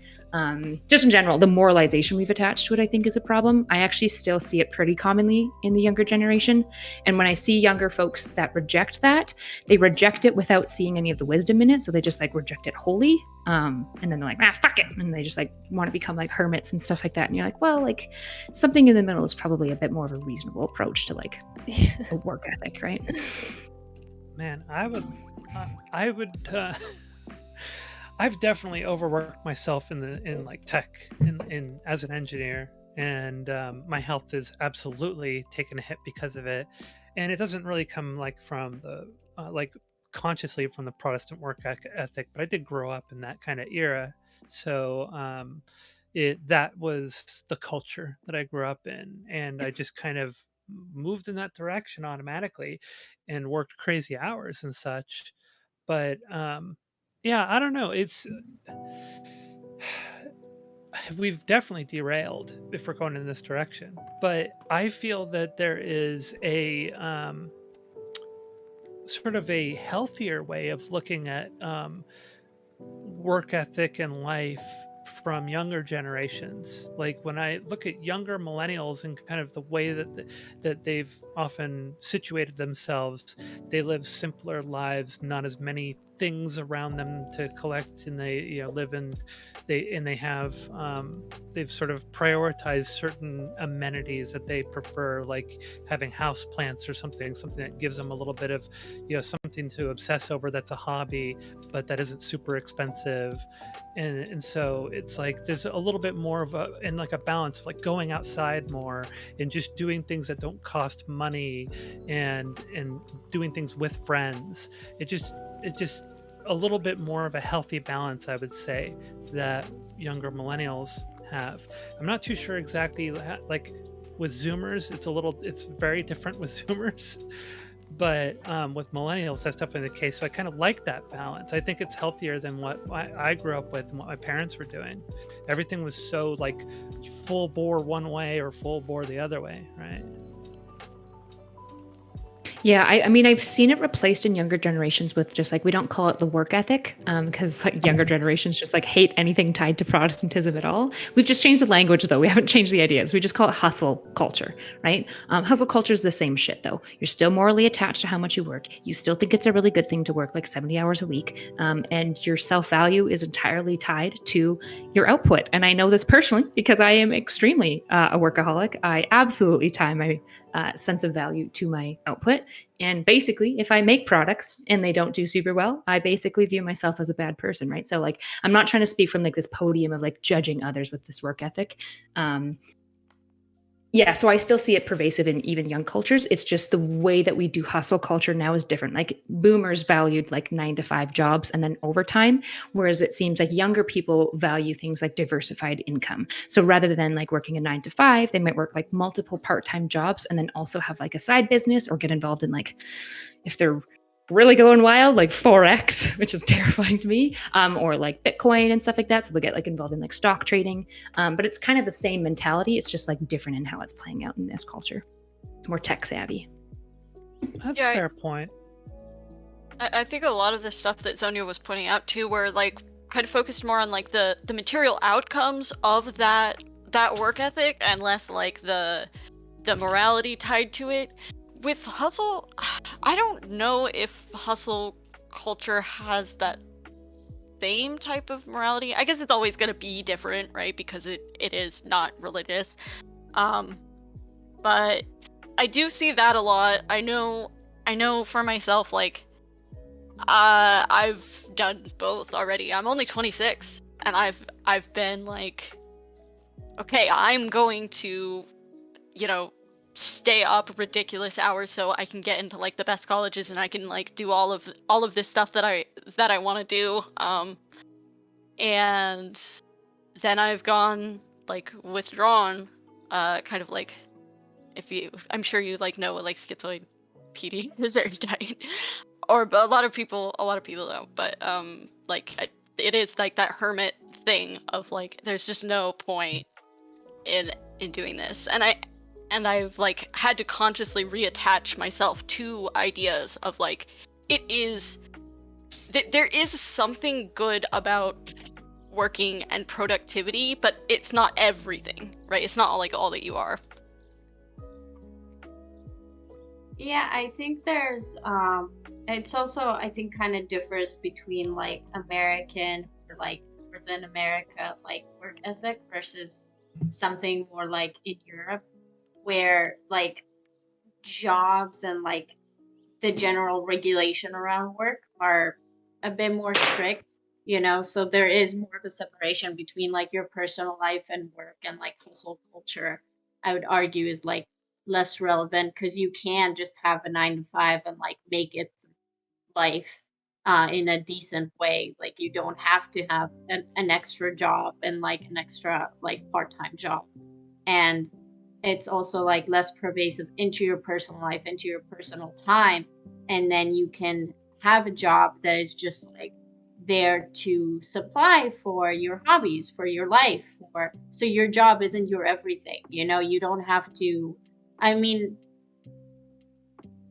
just in general, the moralization we've attached to it, I think, is a problem. I actually still see it pretty commonly in the younger generation. And when I see younger folks that reject that, they reject it without seeing any of the wisdom in it. So they just like reject it wholly. And then they're like, fuck it. And they just like want to become like hermits and stuff like that. And you're like, well, like something in the middle is probably a bit more of a reasonable approach to like a work ethic, right? Man, I've definitely overworked myself in like tech in as an engineer, and my health is absolutely taken a hit because of it. And it doesn't really come like from the like consciously from the Protestant work ethic, but I did grow up in that kind of era. So that was the culture that I grew up in, and I just kind of moved in that direction automatically and worked crazy hours and such. But yeah, I don't know. We've definitely derailed if we're going in this direction. But I feel that there is a sort of a healthier way of looking at work ethic and life from younger generations. Like when I look at younger millennials and kind of the way that they've often situated themselves, they live simpler lives, not as many things around them to collect, and they live in they have they've sort of prioritized certain amenities that they prefer, like having house plants or something that gives them a little bit of something to obsess over, that's a hobby but that isn't super expensive. And so it's like there's a little bit more of a balance of like going outside more and just doing things that don't cost money and doing things with friends. It just a little bit more of a healthy balance, I would say, that younger millennials have. I'm not too sure exactly, like with Zoomers, it's very different with Zoomers, but with millennials, that's definitely the case. So I kind of like that balance. I think it's healthier than what I grew up with and what my parents were doing. Everything was so like full bore one way or full bore the other way, right? Yeah, I mean, I've seen it replaced in younger generations with just like, we don't call it the work ethic because like younger generations just like hate anything tied to Protestantism at all. We've just changed the language though. We haven't changed the ideas. We just call it hustle culture, right? Hustle culture is the same shit though. You're still morally attached to how much you work. You still think it's a really good thing to work like 70 hours a week. And your self-value is entirely tied to your output. And I know this personally because I am extremely a workaholic. I absolutely tie my sense of value to my output. And basically, if I make products and they don't do super well, I basically view myself as a bad person, right? So like, I'm not trying to speak from like this podium of like judging others with this work ethic. Yeah, so I still see it pervasive in even young cultures. It's just the way that we do hustle culture now is different. Like boomers valued like 9-to-5 jobs and then overtime, whereas it seems like younger people value things like diversified income. So rather than like working a 9-to-5, they might work like multiple part-time jobs and then also have like a side business or get involved in like, if they're really going wild, like Forex, which is terrifying to me, or like Bitcoin and stuff like that. So they'll get like involved in like stock trading. But it's kind of the same mentality. It's just like different in how it's playing out in this culture. It's more tech savvy. That's Yeah, a fair point. I think a lot of the stuff that Zonia was pointing out too were like kind of focused more on like the material outcomes of that work ethic and less like the morality tied to it. With hustle, I don't know if hustle culture has that same type of morality. I guess it's always going to be different, right? Because it is not religious. But I do see that a lot. I know for myself, like, I've done both already. I'm only 26, and I've been like, okay, I'm going to, stay up ridiculous hours so I can get into like the best colleges and I can like do all of this stuff that I want to do. And then I've gone like withdrawn, kind of like I'm sure you like know what like schizoid PD is erudite, or but a lot of people know, but it is like that hermit thing of like there's just no point in doing this, and I've like had to consciously reattach myself to ideas of like there is something good about working and productivity, but it's not everything, right? It's not all that you are. Yeah, I think there's it's also, I think, kind of differs between like American or like within America like work ethic versus something more like in Europe, where like jobs and like the general regulation around work are a bit more strict, so there is more of a separation between like your personal life and work, and like hustle culture, I would argue, is like less relevant because you can just have a 9 to 5 and like make it life in a decent way. Like you don't have to have an extra job and like an extra like part-time job, and it's also like less pervasive into your personal life, into your personal time, and then you can have a job that is just like there to supply for your hobbies, for your life, so your job isn't your everything. You don't have to. I mean,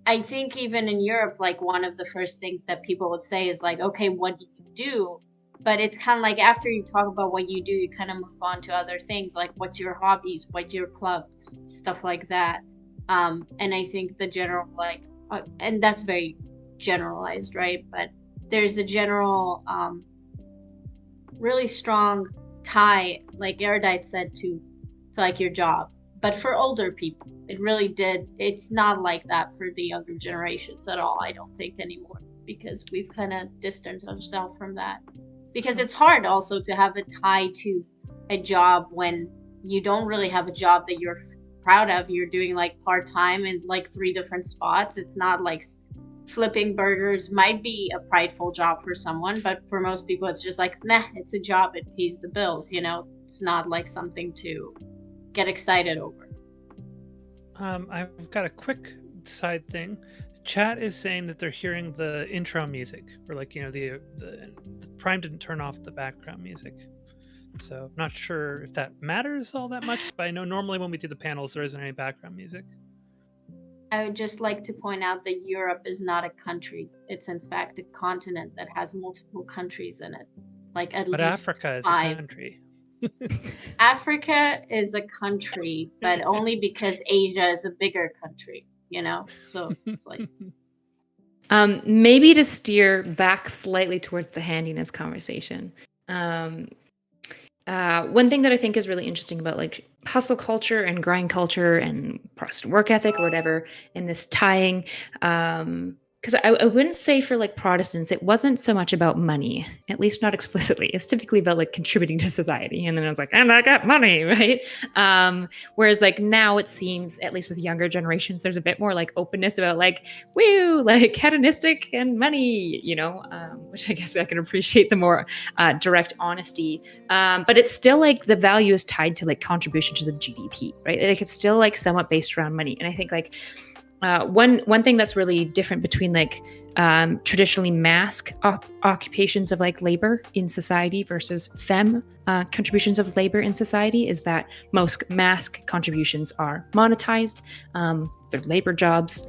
I think even in Europe, like one of the first things that people would say is like, okay, what do you do? But it's kind of like after you talk about what you do, you kind of move on to other things like what's your hobbies, what's your clubs, stuff like that. And I think the general like, and that's very generalized, right? But there's a general, really strong tie, like Erudite said, to like your job. But for older people, it really did. It's not like that for the younger generations at all, I don't think, anymore, because we've kind of distanced ourselves from that. Because it's hard also to have a tie to a job when you don't really have a job that you're proud of. You're doing like part-time in like 3 different spots. It's not like flipping burgers might be a prideful job for someone, but for most people it's just like, nah, it's a job, it pays the bills. It's not like something to get excited over. I've got a quick side thing. Chat is saying that they're hearing the intro music, or like the Prime didn't turn off the background music, so I'm not sure if that matters all that much. But I know normally when we do the panels, there isn't any background music. I would just like to point out that Europe is not a country. It's in fact a continent that has multiple countries in it, like at but least Africa is 5. a country. Africa is a country, but only because Asia is a bigger country, so it's like Maybe to steer back slightly towards the handiness conversation. One thing that I think is really interesting about like hustle culture and grind culture and Protestant work ethic or whatever, and this tying, because I wouldn't say for like Protestants, it wasn't so much about money, at least not explicitly. It's typically about like contributing to society. And then I was like, and I got money, right? Whereas like now it seems, at least with younger generations, there's a bit more like openness about like, woo, like hedonistic and money, which I guess I can appreciate the more direct honesty. But it's still like the value is tied to like contribution to the GDP, right? Like it's still like somewhat based around money. And I think like, one thing that's really different between like traditionally mask occupations of like labor in society versus femme contributions of labor in society is that most mask contributions are monetized. They're labor jobs,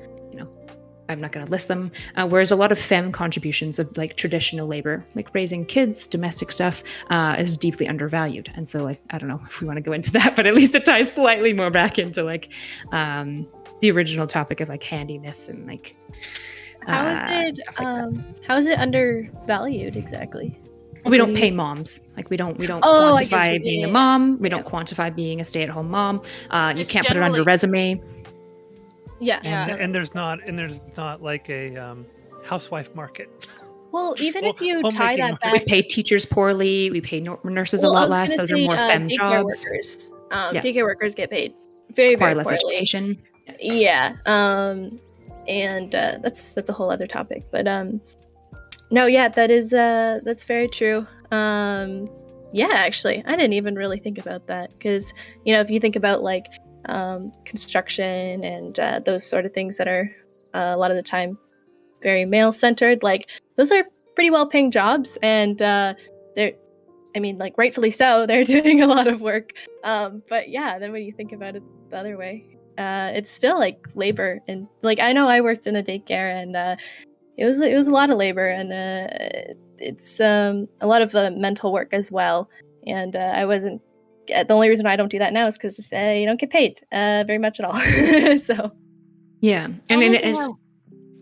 I'm not going to list them. Whereas a lot of femme contributions of like traditional labor, like raising kids, domestic stuff, is deeply undervalued. And so like, I don't know if we want to go into that, but at least it ties slightly more back into like the original topic of like handiness and like. How is it? How is it undervalued exactly? We don't pay moms. Like we don't Oh, quantify being a mom. We don't quantify being a stay-at-home mom. You Just can't put it on your resume. Yeah. And there's not like a housewife market. Well, even if you Homemaking tie that market. back, We pay teachers poorly. We pay nurses a I lot was less. gonna Those say, are more femme daycare jobs. workers. Yeah. Daycare workers get paid very, Require very less poorly. education. Yeah. And that's a whole other topic. But no, yeah, that's very true. Yeah, actually, I didn't even really think about that because, you know, if you think about like construction and those sort of things that are a lot of the time very male centered, like those are pretty well paying jobs, and they're, I mean, like rightfully so, they're doing a lot of work. But yeah, then when you think about it the other way, it's still like labor, and like I know I worked in a daycare, and it was a lot of labor, and it's a lot of mental work as well. And I wasn't. The only reason I don't do that now is because you don't get paid very much at all. So Yeah, and only it's. thing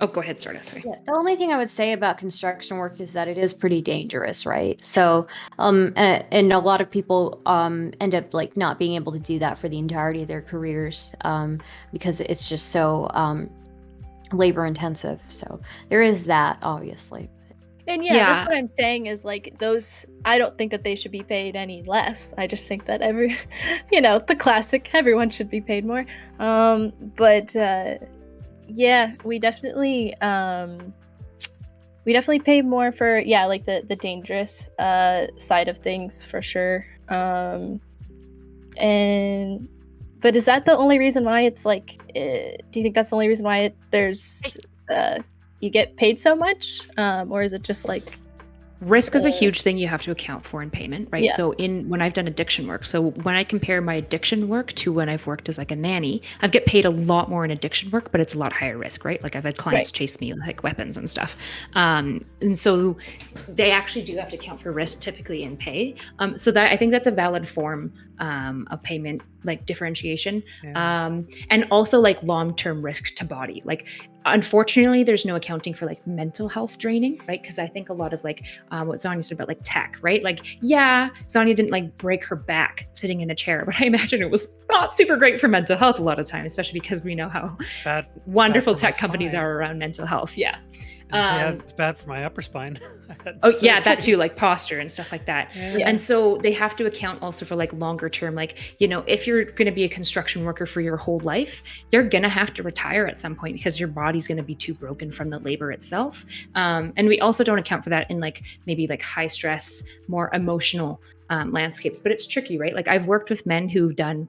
Oh, go ahead, Sorta. Sorry. Yeah, the only thing I would say about construction work is that it is pretty dangerous, right? So, and a lot of people end up like not being able to do that for the entirety of their careers because it's just so labor intensive. So there is that, obviously. And yeah, that's what I'm saying is like those, I don't think that they should be paid any less. I just think that the classic, everyone should be paid more. But yeah, we definitely pay more for, like the dangerous side of things for sure. But is that the only reason why it's like, do you think that's the only reason why there's you get paid so much, or is it just like risk is a huge thing you have to account for in payment, right? Yeah. So when I've done addiction work, so when I compare my addiction work to when I've worked as like a nanny, I've get paid a lot more in addiction work, but it's a lot higher risk, right? Like I've had clients chase me with like weapons and stuff. And so they actually do have to account for risk typically in pay. So that I think that's a valid form of payment, like differentiation. Yeah. And also like long-term risk to body. Like unfortunately, there's no accounting for like mental health draining, right? Because I think a lot of like what Zonia said about like tech, right? Like, yeah, Zonia didn't like break her back sitting in a chair, but I imagine it was not super great for mental health a lot of time, especially because we know how wonderful tech companies are around mental health. Yeah. It's bad for my upper spine. Yeah, that too, like posture and stuff like that. Yeah. And so they have to account also for like longer term, like, if you're going to be a construction worker for your whole life, you're going to have to retire at some point because your body's going to be too broken from the labor itself. And we also don't account for that in like maybe like high stress, more emotional landscapes, but it's tricky, right? Like I've worked with men who've done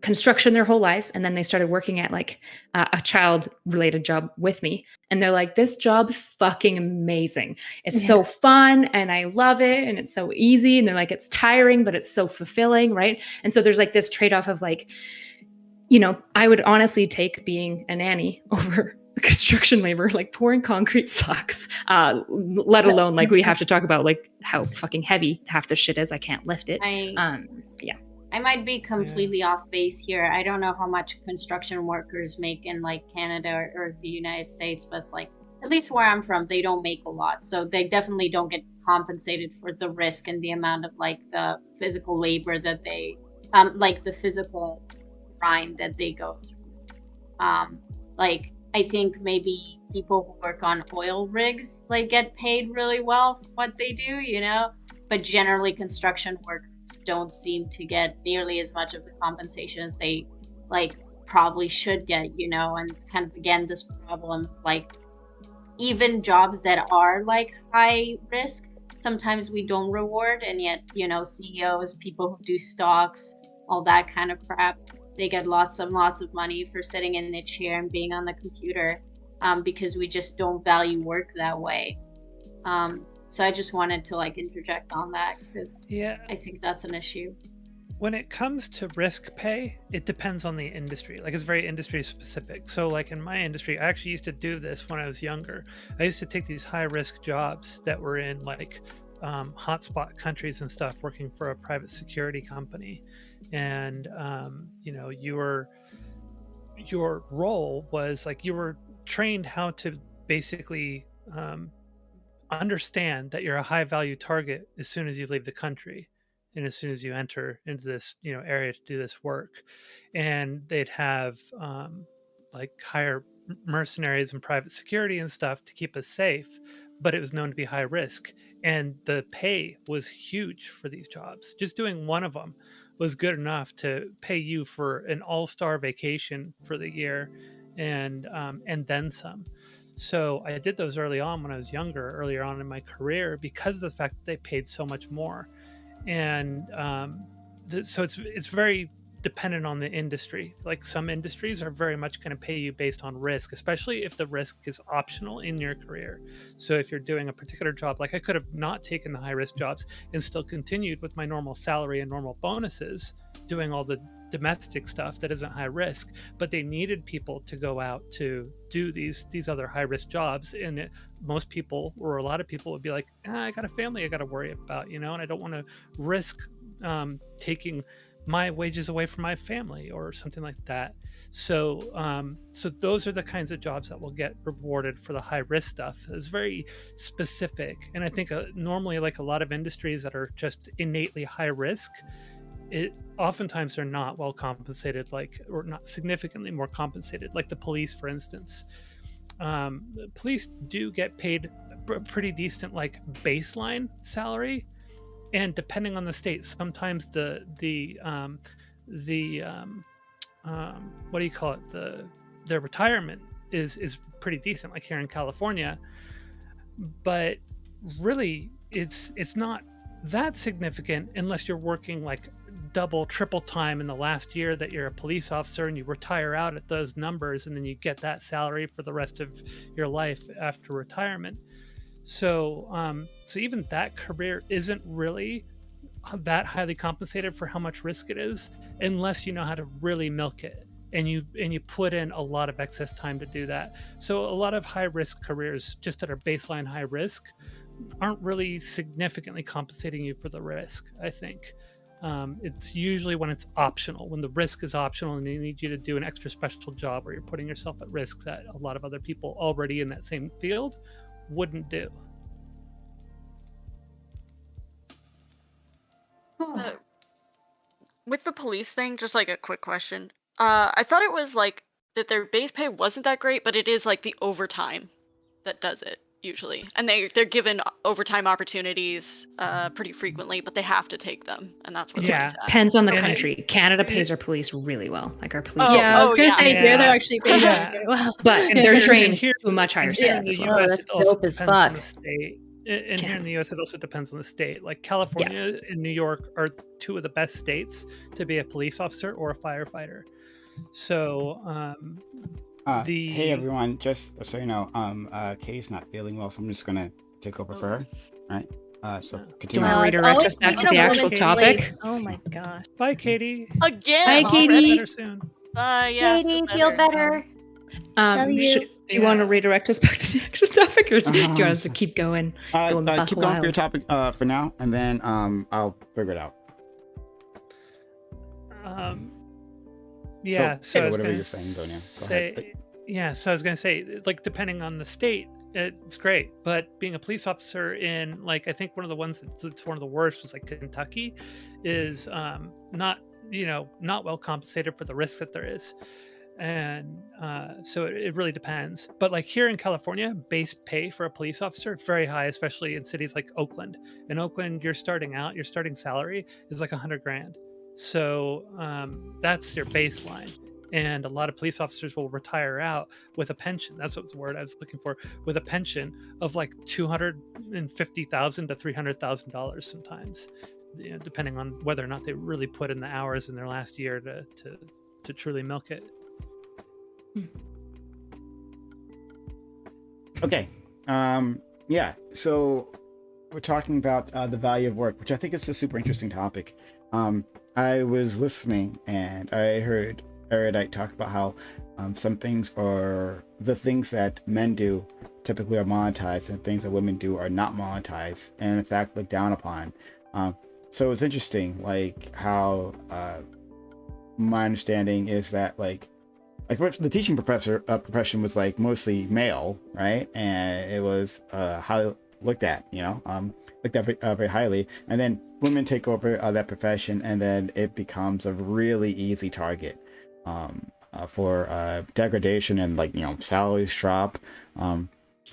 construction their whole lives, and then they started working at like a child related job with me, and they're like, this job's fucking amazing, it's so fun and I love it and it's so easy, and they're like, it's tiring but it's so fulfilling, right? And so there's like this trade-off of like, I would honestly take being a nanny over construction labor. Like pouring concrete sucks, let alone like we have to talk about like how fucking heavy half the shit is. I can't lift it. I might be completely off base here. I don't know how much construction workers make in like Canada or the United States, but it's like, at least where I'm from, they don't make a lot. So they definitely don't get compensated for the risk and the amount of like the physical labor that they, like the physical grind that they go through. Like I think maybe people who work on oil rigs like get paid really well for what they do, but generally construction workers don't seem to get nearly as much of the compensation as they like probably should get, and it's kind of again this problem of like even jobs that are like high risk, sometimes we don't reward, and yet CEOs, people who do stocks, all that kind of crap, they get lots of money for sitting in a chair and being on the computer, because we just don't value work that way. So I just wanted to like interject on that because I think that's an issue. when it comes to risk pay, it depends on the industry. Like, it's very industry specific. So like in my industry, I actually used to do this when I was younger. I used to take these high risk jobs that were in like hotspot countries and stuff, working for a private security company. And your role was like, you were trained how to basically understand that you're a high value target as soon as you leave the country and as soon as you enter into this area to do this work. And they'd have like hire mercenaries and private security and stuff to keep us safe, but it was known to be high risk, and the pay was huge for these jobs. Just doing one of them was good enough to pay you for an all-star vacation for the year, and then some. So I did those early on when I was younger, earlier on in my career, because of the fact that they paid so much more. And so it's very dependent on the industry. Like, some industries are very much going to pay you based on risk, especially if the risk is optional in your career. So if you're doing a particular job, like I could have not taken the high risk jobs and still continued with my normal salary and normal bonuses, doing all the domestic stuff that isn't high risk, but they needed people to go out to do these other high risk jobs. And most people, or a lot of people, would be like, I got a family I got to worry about, and I don't want to risk taking my wages away from my family or something like that. So those are the kinds of jobs that will get rewarded for the high risk stuff. It's very specific. And I think normally, like a lot of industries that are just innately high risk, oftentimes they're not well compensated, or not significantly more compensated, like the police, for instance. The police do get paid pretty decent, like baseline salary, and depending on the state, sometimes the what do you call it, their retirement is pretty decent, like here in California. But really, it's not that significant unless you're working like double, triple time in the last year that you're a police officer, and you retire out at those numbers, and then you get that salary for the rest of your life after retirement. So even that career isn't really that highly compensated for how much risk it is, unless you know how to really milk it, and you put in a lot of excess time to do that. So a lot of high risk careers, just that are baseline high risk, aren't really significantly compensating you for the risk, I think. It's usually when it's optional, when the risk is optional and they need you to do an extra special job, where you're putting yourself at risk that a lot of other people already in that same field wouldn't do. With the police thing, just like a quick question. I thought it was like that their base pay wasn't that great, but it is like the overtime that does it usually, and they're given overtime opportunities pretty frequently, but they have to take them, and that's what's like that. Depends on the country. Canada pays our police really well, like our police. I was gonna say here they're actually paid very well, but they're trained to a much higher standard as well. That's dope as fuck. And here in the U.S., it also depends on the state. Like California and New York are two of the best states to be a police officer or a firefighter. So, hey everyone, just so you know, Katie's not feeling well, so I'm just gonna take over for her. All right. So continue. Do you want to redirect us back to the actual topic? Oh my god. Bye, Katie. Again. Bye, Katie. Better soon. Yeah. Katie, feel better. Do you want to redirect us back to the actual topic, or do you want us to keep going? Keep going for your topic for now, and then I'll figure it out. So whatever you're saying, Zonia. Go ahead. Yeah, so I was gonna say, like, depending on the state, it's great. But being a police officer in, like, I think one of the ones that's one of the worst was like Kentucky, is not well compensated for the risk that there is. And so it really depends. But like here in California, base pay for a police officer very high, especially in cities like Oakland. In Oakland, your starting salary is like $100,000. So that's your baseline. And a lot of police officers will retire out with a pension. That's what the word I was looking for. With a pension of like $250,000 to $300,000 sometimes, depending on whether or not they really put in the hours in their last year to truly milk it. Okay. So we're talking about the value of work, which I think is a super interesting topic. I was listening and I heard Erudite talk about how some things are the things that men do typically are monetized and things that women do are not monetized and in fact looked down upon. So it's interesting, like how my understanding is that like the teaching profession was like mostly male, right? And it was highly looked at, looked at very highly. And then women take over that profession, and then it becomes a really easy target for degradation and salaries drop.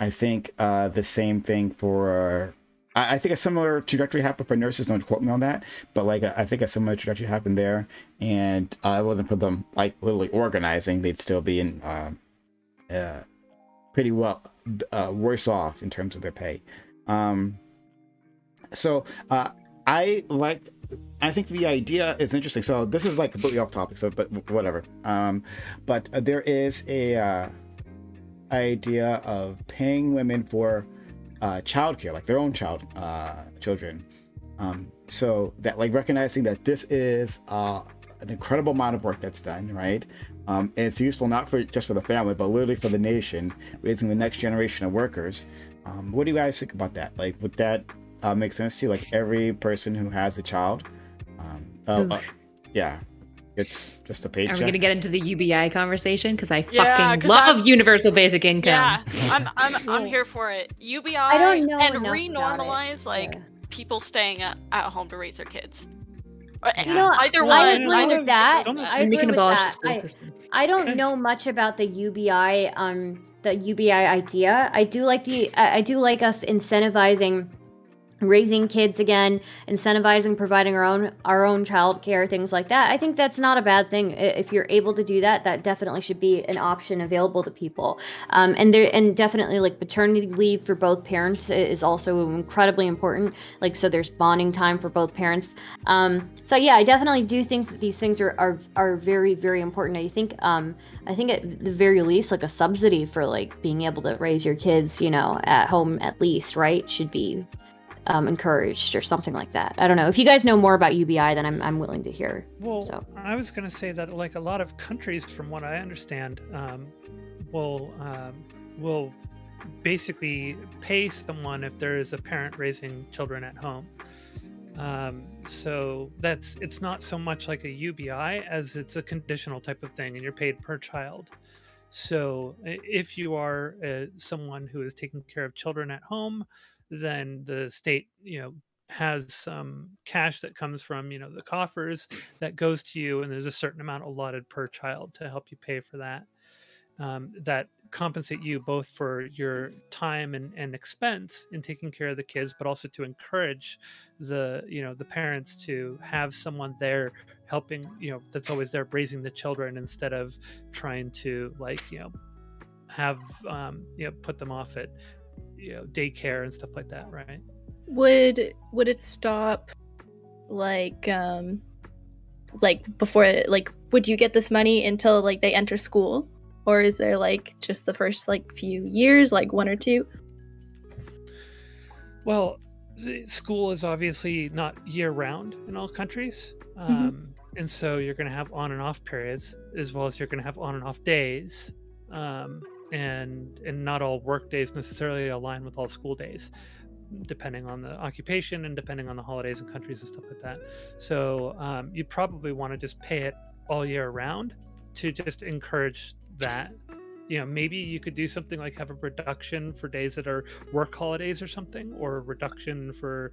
I think the same thing for. I think a similar trajectory happened for nurses. Don't quote me on that, but like I think a similar trajectory happened there, and it wasn't for them like literally organizing. They'd still be in pretty well worse off in terms of their pay. So I think the idea is interesting. So this is like completely off topic. So but whatever. But there is a idea of paying women for childcare, like their own children, so that like recognizing that this is an incredible amount of work that's done, right? And it's useful not just for the family, but literally for the nation, raising the next generation of workers. What do you guys think about that? Like, would that make sense to you? Like every person who has a child, yeah, it's just a paycheck. Are we going to get into the UBI conversation? Because I Yeah, fucking love universal basic income. Yeah, I'm here for it. UBI I don't know and enough renormalize about it. like people staying at home to raise their kids. You know, Either I one. agree Either with that. Don't- I We agree can with abolish the that. school system. I don't know much about the UBI idea. I do like us incentivizing raising kids again, incentivizing providing our own child care, things like that. I think that's not a bad thing. If you're able to do that, that definitely should be an option available to people. And definitely like paternity leave for both parents is also incredibly important. Like, so there's bonding time for both parents. So yeah, I definitely do think that these things are very, very important. I think at the very least, like a subsidy for like being able to raise your kids, at home at least, right, should be encouraged or something like that. I don't know. If you guys know more about UBI, then I'm willing to hear. Well, So. I was going to say that like a lot of countries, from what I understand, will basically pay someone if there is a parent raising children at home. So it's not so much like a UBI as it's a conditional type of thing, and you're paid per child. So if you are someone who is taking care of children at home, then the state, has some cash that comes from, the coffers that goes to you, and there's a certain amount allotted per child to help you pay for that. That compensate you both for your time and expense in taking care of the kids, but also to encourage the parents to have someone there helping, that's always there raising the children, instead of trying to have put them off at daycare and stuff like that, right? Would it stop before would you get this money until they enter school, or is there just the first few years, 1 or 2? Well, school is obviously not year round in all countries, and so you're going to have on and off periods, as well as you're going to have on and off days, and not all work days necessarily align with all school days, depending on the occupation and depending on the holidays and countries and stuff like that. So you probably want to just pay it all year round to just encourage that. Maybe you could do something like have a reduction for days that are work holidays or something, or a reduction for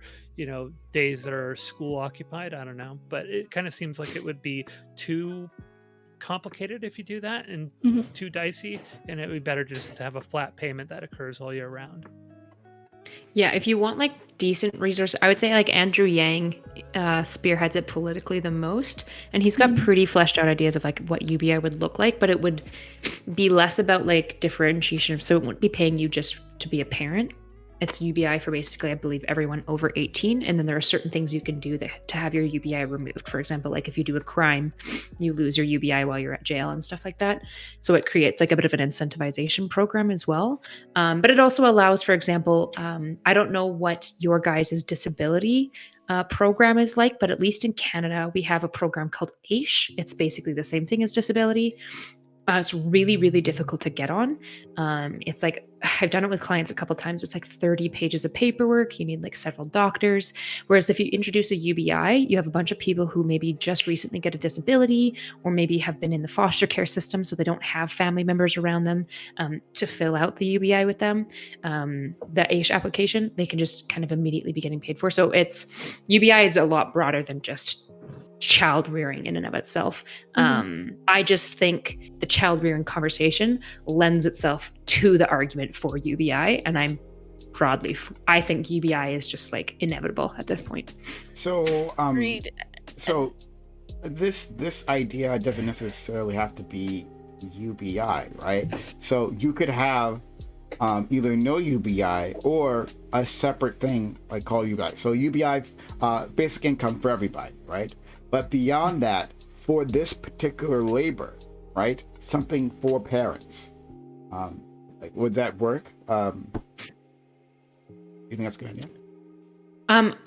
days that are school occupied. I don't know, but it kind of seems like it would be too complicated if you do that, and too dicey, and it would be better just to have a flat payment that occurs all year round. Yeah, if you want decent resources, I would say Andrew Yang spearheads it politically the most, and he's got pretty fleshed out ideas of what UBI would look like, but it would be less about differentiation. So it wouldn't be paying you just to be a parent. It's UBI for basically, I believe, everyone over 18, and then there are certain things you can do to have your UBI removed. For example, if you do a crime, you lose your UBI while you're at jail and stuff like that. So it creates a bit of an incentivization program as well. But it also allows, for example, I don't know what your guys' disability program is like, but at least in Canada, we have a program called AISH. It's basically the same thing as disability. It's really, really difficult to get on. It's like, I've done it with clients a couple times. It's like 30 pages of paperwork. You need like several doctors. Whereas if you introduce a UBI, you have a bunch of people who maybe just recently get a disability or maybe have been in the foster care system, so they don't have family members around them to fill out the UBI with them. The AISH application, they can just kind of immediately be getting paid for. So UBI is a lot broader than just child rearing in and of itself. I just think the child rearing conversation lends itself to the argument for UBI, and I think UBI is just like inevitable at this point. So Agreed. so this idea doesn't necessarily have to be UBI, right? So you could have either no UBI or a separate thing like called UBI. So UBI, basic income for everybody, right? But beyond that, for this particular labor, right? Something for parents. Like, would that work? You think that's a good idea? One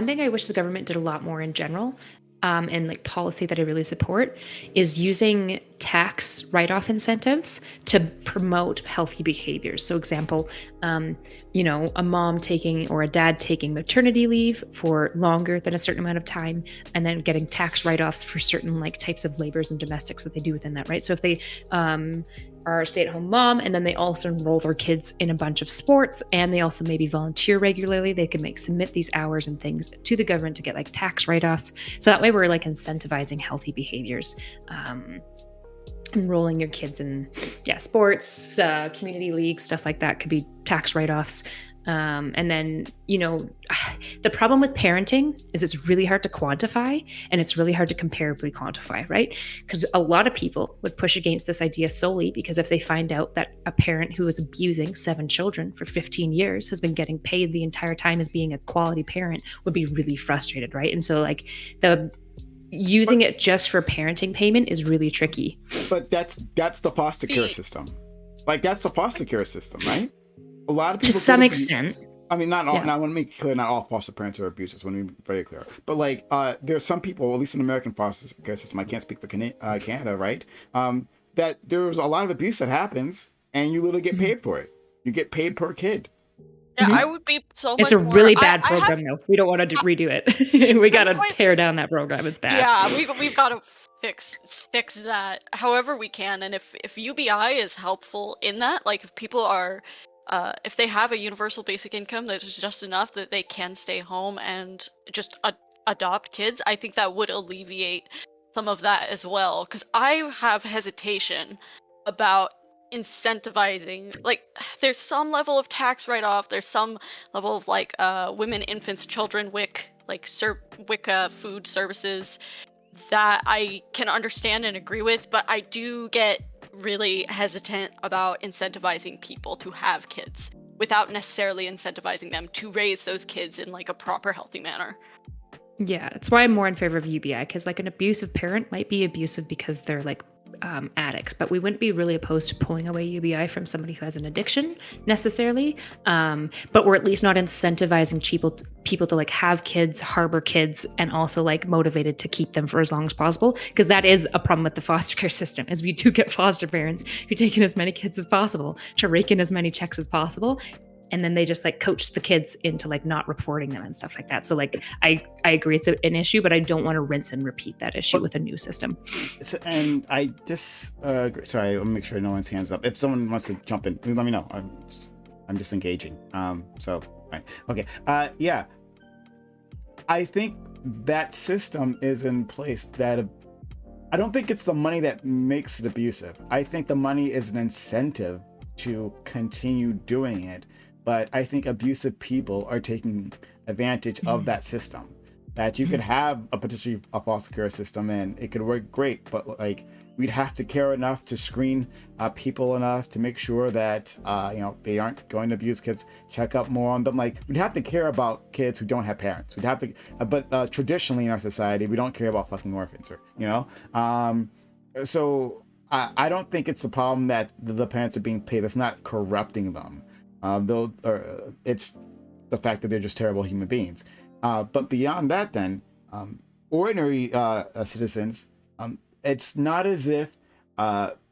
thing I wish the government did a lot more in general, and like policy that I really support, is using tax write-off incentives to promote healthy behaviors. So example, a mom taking or a dad taking maternity leave for longer than a certain amount of time, and then getting tax write-offs for certain like types of labors and domestics that they do within that, right? So if they are a stay-at-home mom and then they also enroll their kids in a bunch of sports and they also maybe volunteer regularly, they can submit these hours and things to the government to get like tax write-offs. So that way we're like incentivizing healthy behaviors. Enrolling your kids in sports, community leagues, stuff like that could be tax write-offs. And then, the problem with parenting is it's really hard to quantify and it's really hard to comparably quantify, right? Because a lot of people would push against this idea solely because if they find out that a parent who is abusing 7 children for 15 years has been getting paid the entire time as being a quality parent, would be really frustrated, right? And so like using it just for parenting payment is really tricky. But that's the foster care system. Like, that's the foster care system, right? A lot of people, to some extent. I mean, not all. And I want to make clear, not all foster parents are abusers. I want to be very clear. But like, there's some people, at least in the American foster care system, I can't speak for Canada, right? That there's a lot of abuse that happens, and you literally get paid for it. You get paid per kid. Yeah, I would be so much It's a more, really bad program, though. We don't want to redo it. We got to tear down that program. It's bad. Yeah, we've got to fix that however we can. And if UBI is helpful in that, like if people are, if they have a universal basic income that is just enough that they can stay home and just adopt kids, I think that would alleviate some of that as well. Because I have hesitation about incentivizing, like there's some level of tax write-off, there's some level of like women, infants, children, WIC, like WIC food services that I can understand and agree with, but I do get really hesitant about incentivizing people to have kids without necessarily incentivizing them to raise those kids in like a proper healthy manner. Yeah, that's why I'm more in favor of UBI, because like an abusive parent might be abusive because they're like addicts, but we wouldn't be really opposed to pulling away UBI from somebody who has an addiction necessarily. But we're at least not incentivizing people to like have kids, harbor kids, and also like motivated to keep them for as long as possible. Because that is a problem with the foster care system, is we do get foster parents who take in as many kids as possible to rake in as many checks as possible. And then they just like coach the kids into like not reporting them and stuff like that. So like I agree it's an issue, but I don't want to rinse and repeat that issue with a new system. So, and I disagree. Sorry, I'll make sure no one's hands up. If someone wants to jump in, let me know. I'm just engaging. So right. Okay. Yeah. I think that system is in place that I don't think it's the money that makes it abusive. I think the money is an incentive to continue doing it. But I think abusive people are taking advantage of that system. That you could have potentially a foster care system and it could work great, but like we'd have to care enough to screen people enough to make sure that they aren't going to abuse kids, check up more on them. Like we'd have to care about kids who don't have parents. We'd have to, but traditionally in our society, we don't care about fucking orphans, So I don't think it's the problem that the parents are being paid. It's not corrupting them. It's the fact that they're just terrible human beings. But beyond that, then ordinary citizens, it's not as if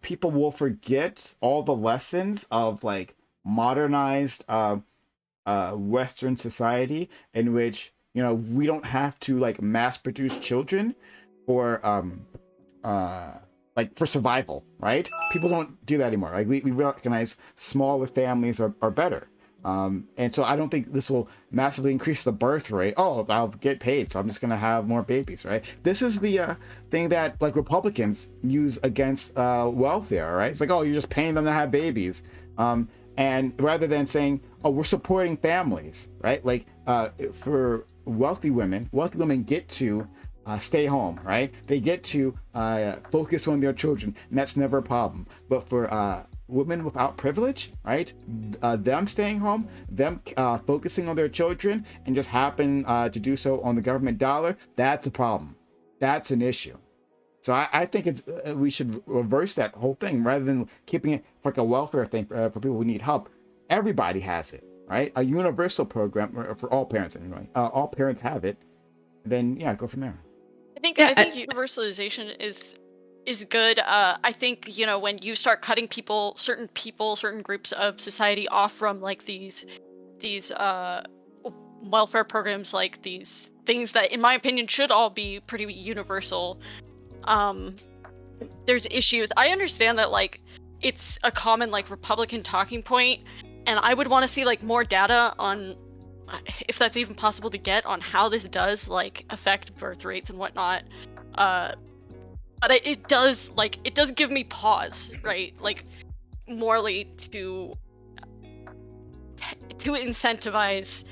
people will forget all the lessons of like modernized Western society, in which we don't have to like mass produce children for like for survival, right? People don't do that anymore. Like we recognize smaller families are better. And so I don't think this will massively increase the birth rate. Oh, I'll get paid, so I'm just going to have more babies, right? This is the thing that like Republicans use against welfare, right? It's like, oh, you're just paying them to have babies. And rather than saying, oh, we're supporting families, right? Like for wealthy women get to stay home, right? They get to focus on their children, and that's never a problem. But for women without privilege, right? Them staying home, them focusing on their children, and just happen to do so on the government dollar, that's a problem. That's an issue. So I think we should reverse that whole thing rather than keeping it like a welfare thing for people who need help. Everybody has it, right? A universal program for all parents anyway. All parents have it. Then yeah, go from there. I think universalization is good. I think when you start cutting certain groups of society off from like these welfare programs, like these things that in my opinion should all be pretty universal, there's issues. I understand that like it's a common like Republican talking point, and I would want to see like more data on if that's even possible to get on how this does like affect birth rates and whatnot. But it does give me pause, right? Like morally to incentivize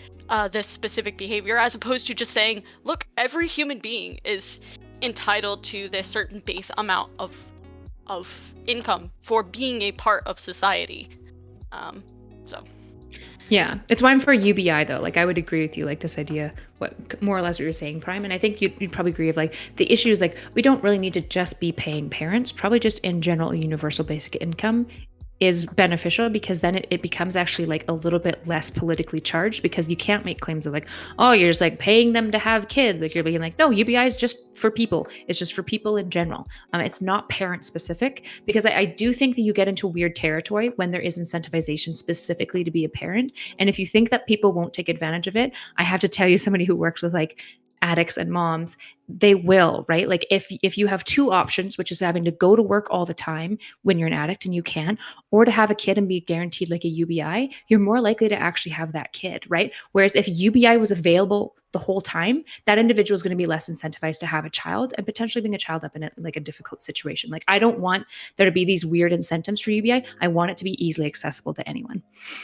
this specific behavior, as opposed to just saying, look, every human being is entitled to this certain base amount of income for being a part of society. So yeah, it's why I'm for UBI though. Like I would agree with you, like this idea, what more or less what you're saying, Prime. And I think you'd probably agree with like the issue is like we don't really need to just be paying parents. Probably just in general, universal basic income is beneficial, because then it becomes actually like a little bit less politically charged, because you can't make claims of like, oh, you're just like paying them to have kids. Like you're being like, no, UBI is just for people. It's just for people in general. It's not parent specific, because I do think that you get into weird territory when there is incentivization specifically to be a parent. And if you think that people won't take advantage of it, I have to tell you, somebody who works with like addicts and moms, they will, right? Like if you have two options, which is having to go to work all the time when you're an addict and you can, or to have a kid and be guaranteed like a UBI, you're more likely to actually have that kid, right? Whereas if UBI was available the whole time, that individual is going to be less incentivized to have a child and potentially bring a child up in a difficult situation. Like I don't want there to be these weird incentives for UBI. I want it to be easily accessible to anyone.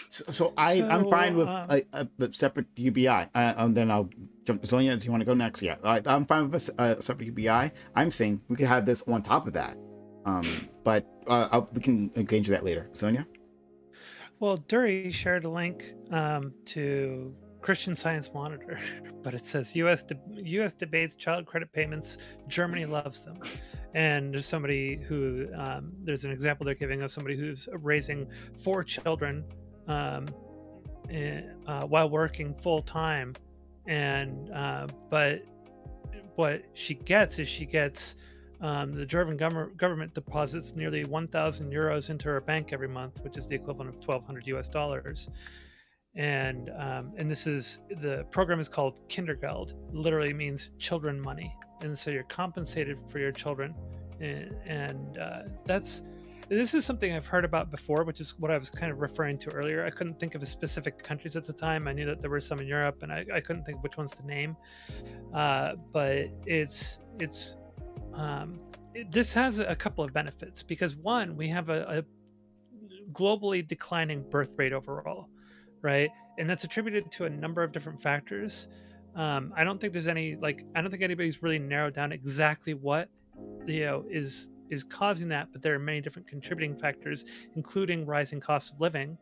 So I'm fine with a separate UBI. And then I'll jump to Sonia if you want to go next. Yeah, I'm fine with a separate UBI. I'm saying we could have this on top of that. But we can engage that later. Sonia? Well, Dury shared a link to Christian Science Monitor, but it says U.S. debates child credit payments. Germany loves them. And there's somebody who, there's an example they're giving of somebody who's raising 4 children while working full time. And but what she gets is the German government deposits nearly 1,000 euros into her bank every month, which is the equivalent of $1,200. And the program is called Kindergeld. Literally means children money, and so you're compensated for your children, and this is something I've heard about before, which is what I was kind of referring to earlier. I couldn't think of specific countries at the time. I knew that there were some in Europe, and I couldn't think of which ones to name. But this has a couple of benefits, because one, we have a globally declining birth rate overall, right? And that's attributed to a number of different factors. I don't think anybody's really narrowed down exactly what is causing that, but there are many different contributing factors, including rising costs of living,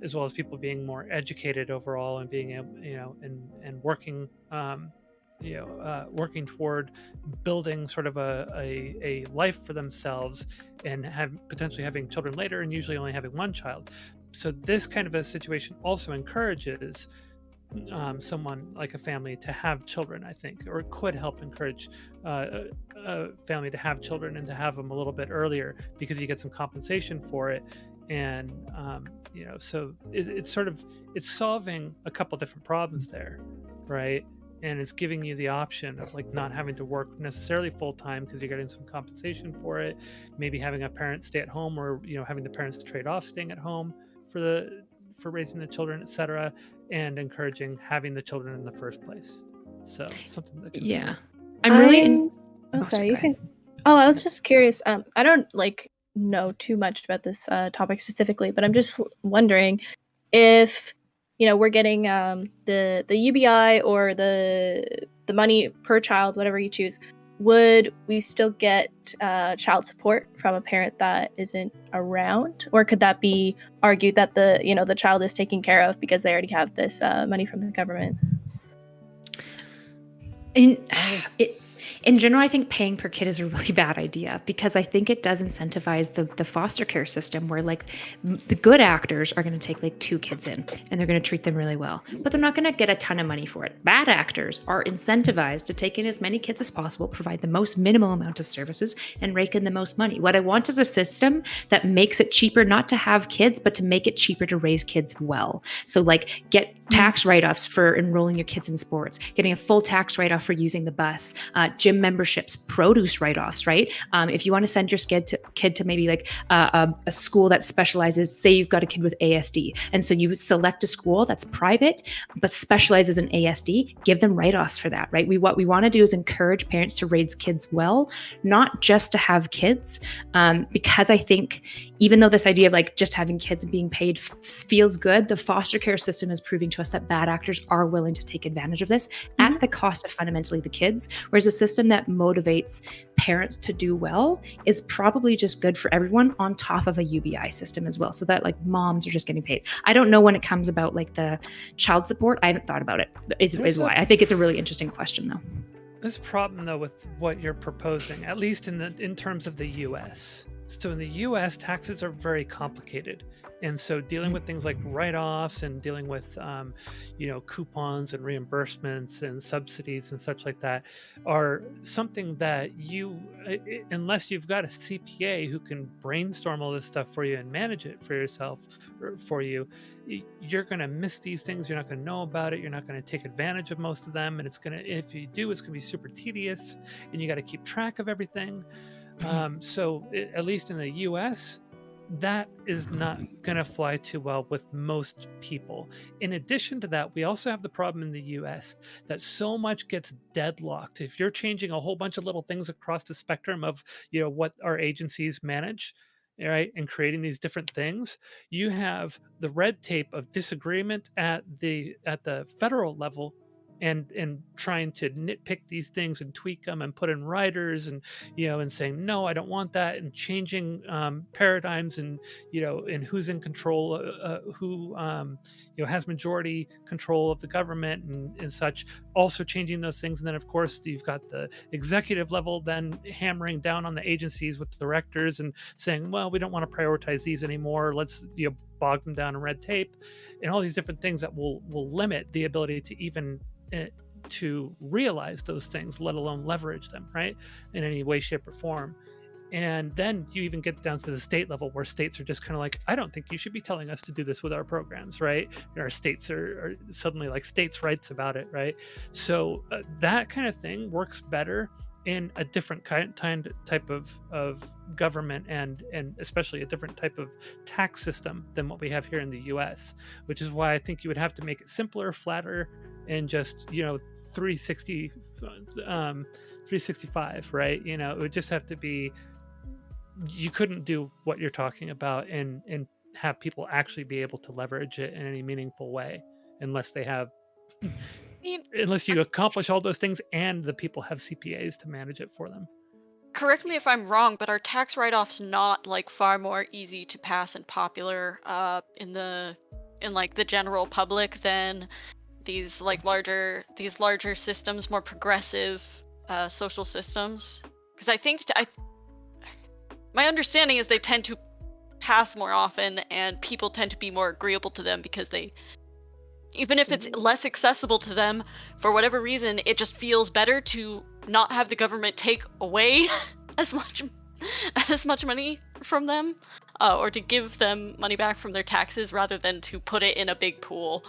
as well as people being more educated overall and being able, and working, working toward building sort of a life for themselves, and potentially having children later, and usually only having one child. So this kind of a situation also encourages someone like a family to have children, I think, or it could help encourage a family to have children and to have them a little bit earlier because you get some compensation for it. And so it's sort of, it's solving a couple different problems there, right? And it's giving you the option of like not having to work necessarily full time because you're getting some compensation for it. Maybe having a parent stay at home, or having the parents to trade off staying at home for raising the children, etc., and encouraging having the children in the first place. So something that yeah, I'm really. Sorry, you can. Oh, I was just curious. I don't know too much about this topic specifically, but I'm just wondering if we're getting the UBI or the money per child, whatever you choose. Would we still get child support from a parent that isn't around, or could that be argued that the child is taken care of because they already have this money from the government? In general, I think paying per kid is a really bad idea because I think it does incentivize the foster care system where like the good actors are going to take like 2 kids in and they're going to treat them really well, but they're not going to get a ton of money for it. Bad actors are incentivized to take in as many kids as possible, provide the most minimal amount of services, and rake in the most money. What I want is a system that makes it cheaper not to have kids, but to make it cheaper to raise kids well. So like get tax write-offs for enrolling your kids in sports, getting a full tax write-off for using the bus, gym memberships, produce write-offs, right? If you want to send your kid to maybe like a school that specializes, say you've got a kid with ASD, and so you select a school that's private but specializes in ASD, give them write-offs for that, right? What we want to do is encourage parents to raise kids well, not just to have kids, because I think even though this idea of like just having kids and being paid feels good, the foster care system is proving to us that bad actors are willing to take advantage of this at the cost of fundamentally the kids, whereas a system that motivates parents to do well is probably just good for everyone on top of a UBI system as well, so that like moms are just getting paid. I don't know when it comes about like the child support. I haven't thought about it, is why. I think it's a really interesting question though. There's a problem though with what you're proposing, at least in terms of the US. So in the US, taxes are very complicated. And so dealing with things like write-offs and dealing with, coupons and reimbursements and subsidies and such like that are something that unless you've got a CPA who can brainstorm all this stuff for you and manage it for yourself, or for you, you're going to miss these things. You're not going to know about it. You're not going to take advantage of most of them. And if you do, it's going to be super tedious and you got to keep track of everything. At least in the US, that is not going to fly too well with most people. In addition to that, we also have the problem in the US that so much gets deadlocked. If you're changing a whole bunch of little things across the spectrum of what our agencies manage, right, and creating these different things, you have the red tape of disagreement at the federal level, and trying to nitpick these things and tweak them and put in riders and and saying no, I don't want that, and changing paradigms and and who's in control, who has majority control of the government and such, also changing those things. And then of course you've got the executive level then hammering down on the agencies with the directors and saying, well, we don't want to prioritize these anymore, let's bog them down in red tape, and all these different things that will limit the ability to even to realize those things, let alone leverage them, right, in any way, shape, or form. And then you even get down to the state level where states are just kind of like, I don't think you should be telling us to do this with our programs, right? And our states are suddenly like states' rights about it, right? So that kind of thing works better in a different type of government and especially a different type of tax system than what we have here in the US, which is why I think you would have to make it simpler, flatter, and just 365, right? It would just have to be, you couldn't do what you're talking about and have people actually be able to leverage it in any meaningful way unless they have unless you accomplish all those things and the people have CPAs to manage it for them. Correct me if I'm wrong, but are tax write-offs not like far more easy to pass and popular in the general public than these larger systems, more progressive social systems? Because I think my understanding is they tend to pass more often and people tend to be more agreeable to them because they Even if it's less accessible to them, for whatever reason, it just feels better to not have the government take away as much money from them, or to give them money back from their taxes rather than to put it in a big pool.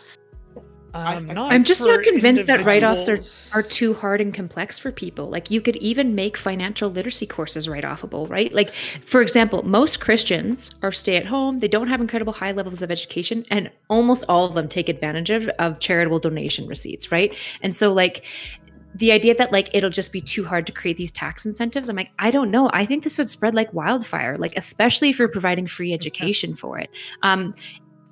I'm just not convinced that write-offs individuals. are too hard and complex for people. Like, you could even make financial literacy courses write-offable, right? Like, for example, most Christians are stay-at-home. They don't have incredible high levels of education, and almost all of them take advantage of charitable donation receipts, right? And so, like, the idea that like it'll just be too hard to create these tax incentives, I'm like, I don't know. I think this would spread like wildfire, like especially if you're providing free education for it.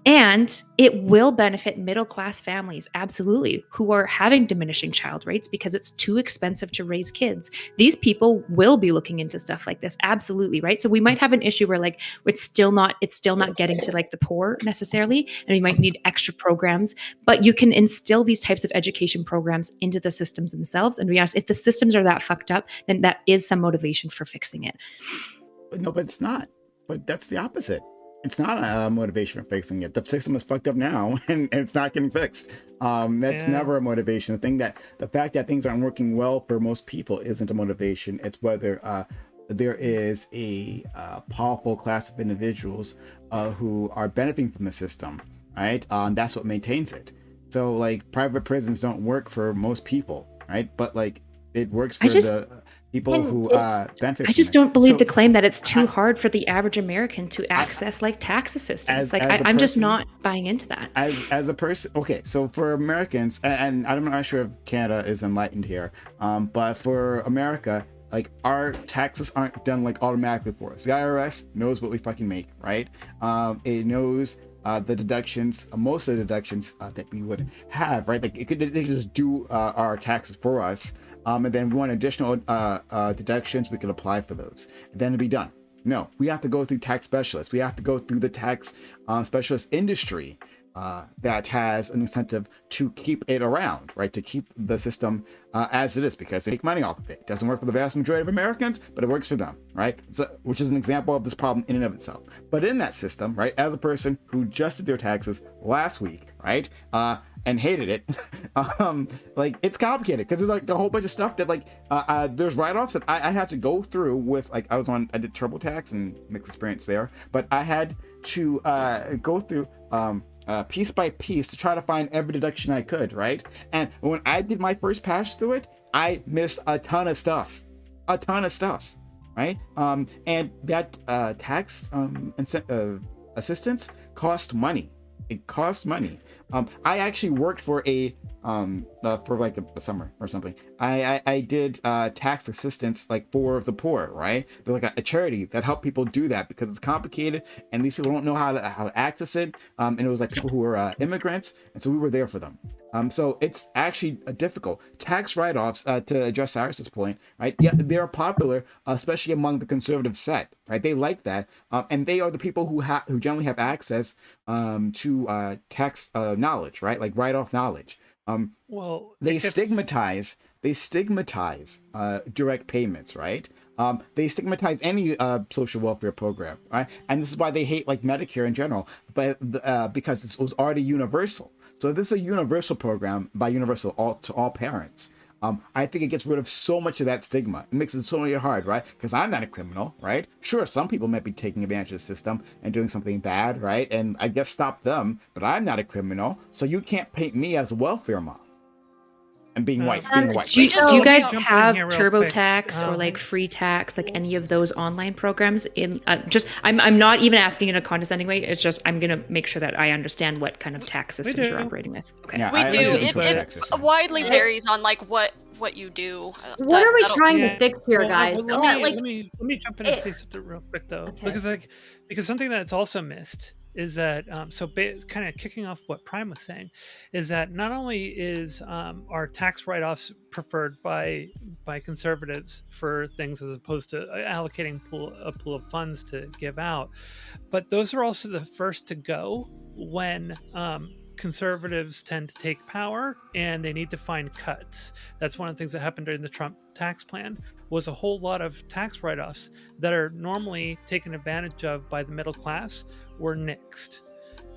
And it will benefit middle-class families, absolutely, who are having diminishing child rates because it's too expensive to raise kids. These people will be looking into stuff like this, absolutely, right? So we might have an issue where like it's still not getting to like the poor necessarily, and we might need extra programs. But you can instill these types of education programs into the systems themselves. And to be honest, if the systems are that fucked up, then that is some motivation for fixing it. No, but it's not. But that's the opposite. It's not a motivation for fixing it. The system is fucked up now, and it's not getting fixed. That's never a motivation. The fact that things aren't working well for most people isn't a motivation. It's whether there is a powerful class of individuals who are benefiting from the system, right? That's what maintains it. So, like, private prisons don't work for most people, right? But like, it works for the people who benefit. I just don't believe the claim that it's too hard for the average American to access like tax assistance. I'm just not buying into that. As a person, okay, so for Americans, and I'm not sure if Canada is enlightened here, but for America, like, our taxes aren't done like automatically for us. The IRS knows what we fucking make, right? It knows the deductions, most of the deductions that we would have, right? Like, they could just do our taxes for us. And then we want additional deductions, we can apply for those. And then it'll be done. No, we have to go through tax specialists. We have to go through the tax specialist industry that has an incentive to keep it around, right? To keep the system as it is, because they make money off of it. It doesn't work for the vast majority of Americans, but it works for them, right? Which is an example of this problem in and of itself. But in that system, right, as a person who just did their taxes last week, right, and hated it, like, it's complicated because there's like a whole bunch of stuff that like there's write-offs that I had to go through with. Like, I did TurboTax and mixed experience there, but I had to go through piece by piece to try to find every deduction I could, right? And when I did my first pass through it, I missed a ton of stuff, right? And that tax assistance cost money. It costs money. I actually worked for for like a summer or something. I did tax assistance like for the poor, right? They're like a charity that helped people do that because it's complicated and these people don't know how to access it. And it was like people who were immigrants, and so we were there for them. So it's actually difficult. Tax write-offs, to address Cyrus's point, right? Yeah, they're popular, especially among the conservative set, right? They like that, and they are the people who generally have access to tax knowledge, right? Like write-off knowledge. Well, they stigmatize direct payments, right? They stigmatize any social welfare program, right? And this is why they hate like Medicare in general, but because it was already universal. So this is a universal program by universal to all parents. I think it gets rid of so much of that stigma. It makes it so really hard, right? Because I'm not a criminal, right? Sure, some people might be taking advantage of the system and doing something bad, right? And I guess stop them, but I'm not a criminal, so you can't paint me as a welfare mom. And being white. Do you guys have TurboTax or like free tax, like any of those online programs? I'm not even asking in a condescending way. It's just I'm gonna make sure that I understand what kind of tax systems you're operating with. Okay, yeah, we do. It widely varies on like what you do. What are we trying to fix here, guys? Let me jump in and say something real quick though, because something that's also missed is that kind of kicking off what Prime was saying, is that not only is our tax write-offs preferred by conservatives for things as opposed to allocating a pool of funds to give out, but those are also the first to go when conservatives tend to take power and they need to find cuts. That's one of the things that happened during the Trump tax plan, was a whole lot of tax write-offs that are normally taken advantage of by the middle class were nixed.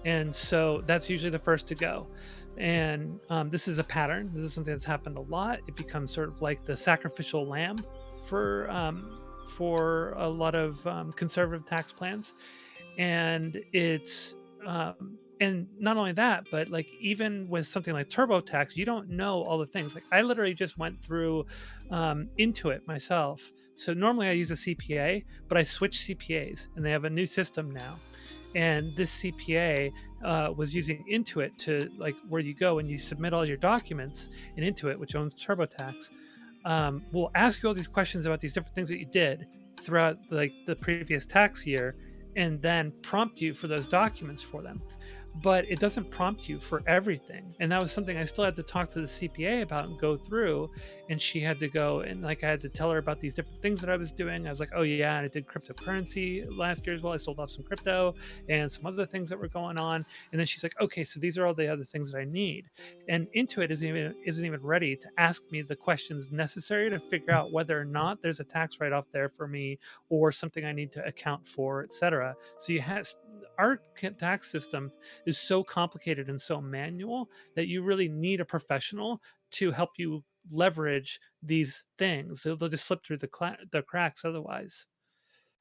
And so that's usually the first to go. And this is a pattern. This is something that's happened a lot. It becomes sort of like the sacrificial lamb for a lot of conservative tax plans. And it's and not only that, but like even with something like TurboTax, you don't know all the things. Like I literally just went through Intuit myself. So normally I use a CPA, but I switched CPAs, and they have a new system now. And this CPA was using Intuit to, like, where you go and you submit all your documents, and Intuit, which owns TurboTax, will ask you all these questions about these different things that you did throughout like the previous tax year, and then prompt you for those documents for them. But it doesn't prompt you for everything. And that was something I still had to talk to the CPA about and go through. And she had to go and like I had to tell her about these different things that I was doing. I was like, oh yeah, and I did cryptocurrency last year as well. I sold off some crypto and some other things that were going on. And then she's like, okay, so these are all the other things that I need. And Intuit isn't even ready to ask me the questions necessary to figure out whether or not there's a tax write-off there for me or something I need to account for, etc. So our tax system is so complicated and so manual that you really need a professional to help you leverage these things. They'll just slip through the cracks otherwise.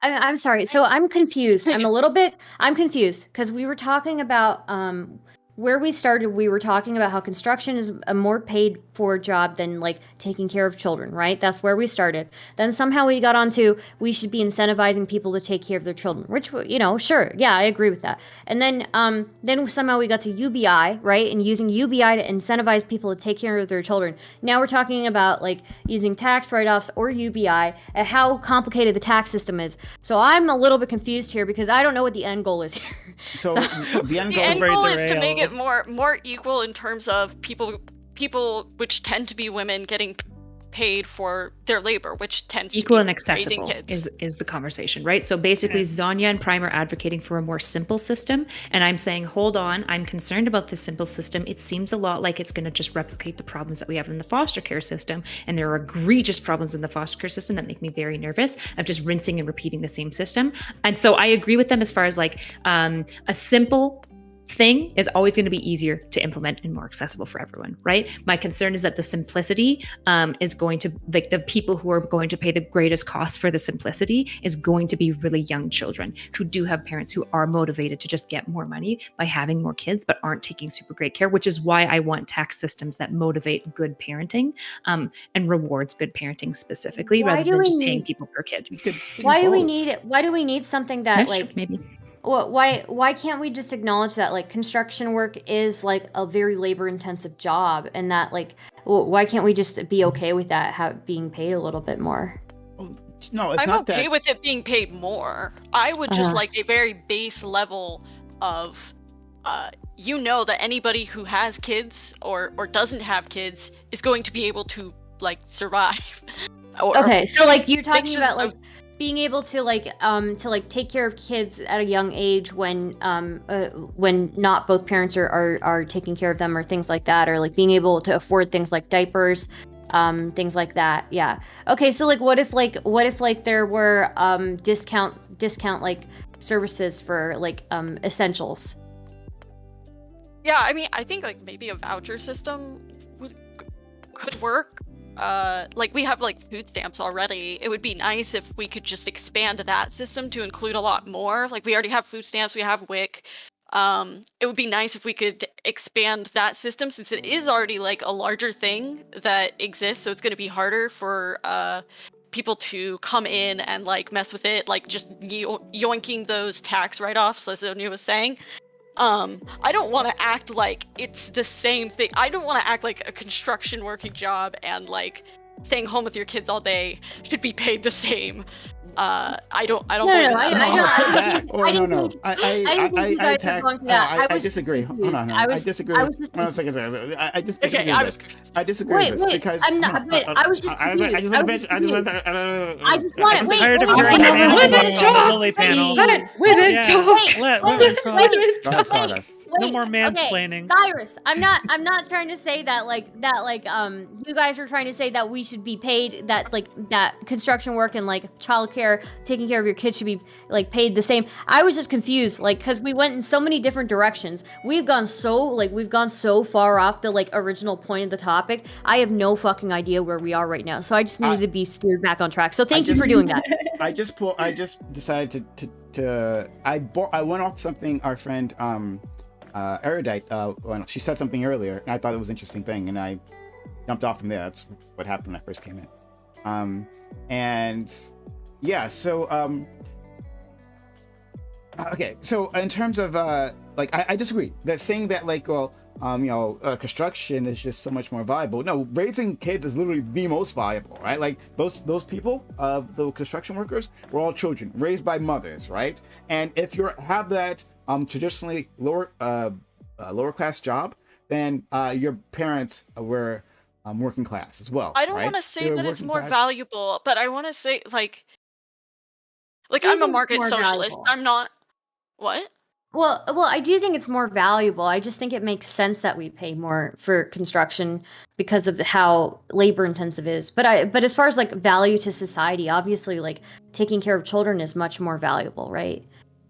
I'm sorry. So I'm confused. I'm confused because we were talking about where we started. We were talking about how construction is a more paid for job than like taking care of children, right? That's where we started. Then somehow we got onto we should be incentivizing people to take care of their children, which, you know, sure. Yeah, I agree with that. And then somehow we got to UBI, right? And using UBI to incentivize people to take care of their children. Now we're talking about like using tax write-offs or UBI and how complicated the tax system is. So I'm a little bit confused here because I don't know what the end goal is here. So the end goal is to make it more equal in terms of people which tend to be women getting paid for their labor, which tends equal to be and accessible is the conversation, right? So basically Zonya and Prime are advocating for a more simple system, and I'm saying, hold on, I'm concerned about this simple system. It seems a lot like it's going to just replicate the problems that we have in the foster care system, and there are egregious problems in the foster care system that make me very nervous of just rinsing and repeating the same system. And so I agree with them as far as like a simple thing is always going to be easier to implement and more accessible for everyone, right? My concern is that the simplicity is going to, like, the people who are going to pay the greatest cost for the simplicity is going to be really young children who do have parents who are motivated to just get more money by having more kids, but aren't taking super great care, which is why I want tax systems that motivate good parenting and rewards good parenting specifically, rather than just paying people per kid. Why do we need something that maybe. Well, why can't we just acknowledge that like construction work is like a very labor intensive job, and that like why can't we just be okay with that being paid a little bit more? No, it's I'm not okay that. with it being paid more. I would just like a very base level of that anybody who has kids or doesn't have kids is going to be able to like survive. Okay, so like you're talking about like being able to take care of kids at a young age when not both parents are taking care of them or things like that, or like being able to afford things like diapers, things like that. Yeah. Okay. So like, what if there were discount like services for like essentials? Yeah, I mean, I think like maybe a voucher system could work. Like we have like food stamps already. It would be nice if we could just expand that system to include a lot more. Like we already have food stamps, we have WIC. It would be nice if we could expand that system, since it is already like a larger thing that exists. So it's going to be harder for people to come in and like mess with it, like just yoinking those tax write-offs, as Zonia was saying. I don't want to act like it's the same thing. I don't want to act like a construction working job and like staying home with your kids all day should be paid the same. I don't. I disagree. Hold on. I disagree. I disagree. Okay, I was confused. I disagree with this because I'm not. But I was just confused. I just want it. Wait. Tired of hearing women talk. Lily panel. Let women talk. Let women talk. Go ahead, Sawdust. No more mansplaining. Okay, Cyrus, I'm not trying to say that you guys are trying to say that we should be paid, that construction work and like childcare, taking care of your kids should be like paid the same. I was just confused, like, because we went in so many different directions. We've gone so far off the like original point of the topic. I have no fucking idea where we are right now. So I just needed to be steered back on track. So thank you for doing that. I just decided I went off something our friend Erudite she said something earlier, and I thought it was an interesting thing, and I jumped off from there. That's what happened when I first came in. And yeah, so okay, so in terms of like I disagree that saying that like, well, construction is just so much more valuable. No, raising kids is literally the most valuable, right? Like those people, the construction workers, were all children raised by mothers, right? And if you have that traditionally lower class job, then your parents were working class as well. I don't right? want to say that it's more class. valuable, but I want to say like I'm a market socialist. Valuable. I'm not. What? Well, I do think it's more valuable. I just think it makes sense that we pay more for construction because of how labor intensive it is. But as far as like value to society, obviously like taking care of children is much more valuable, right?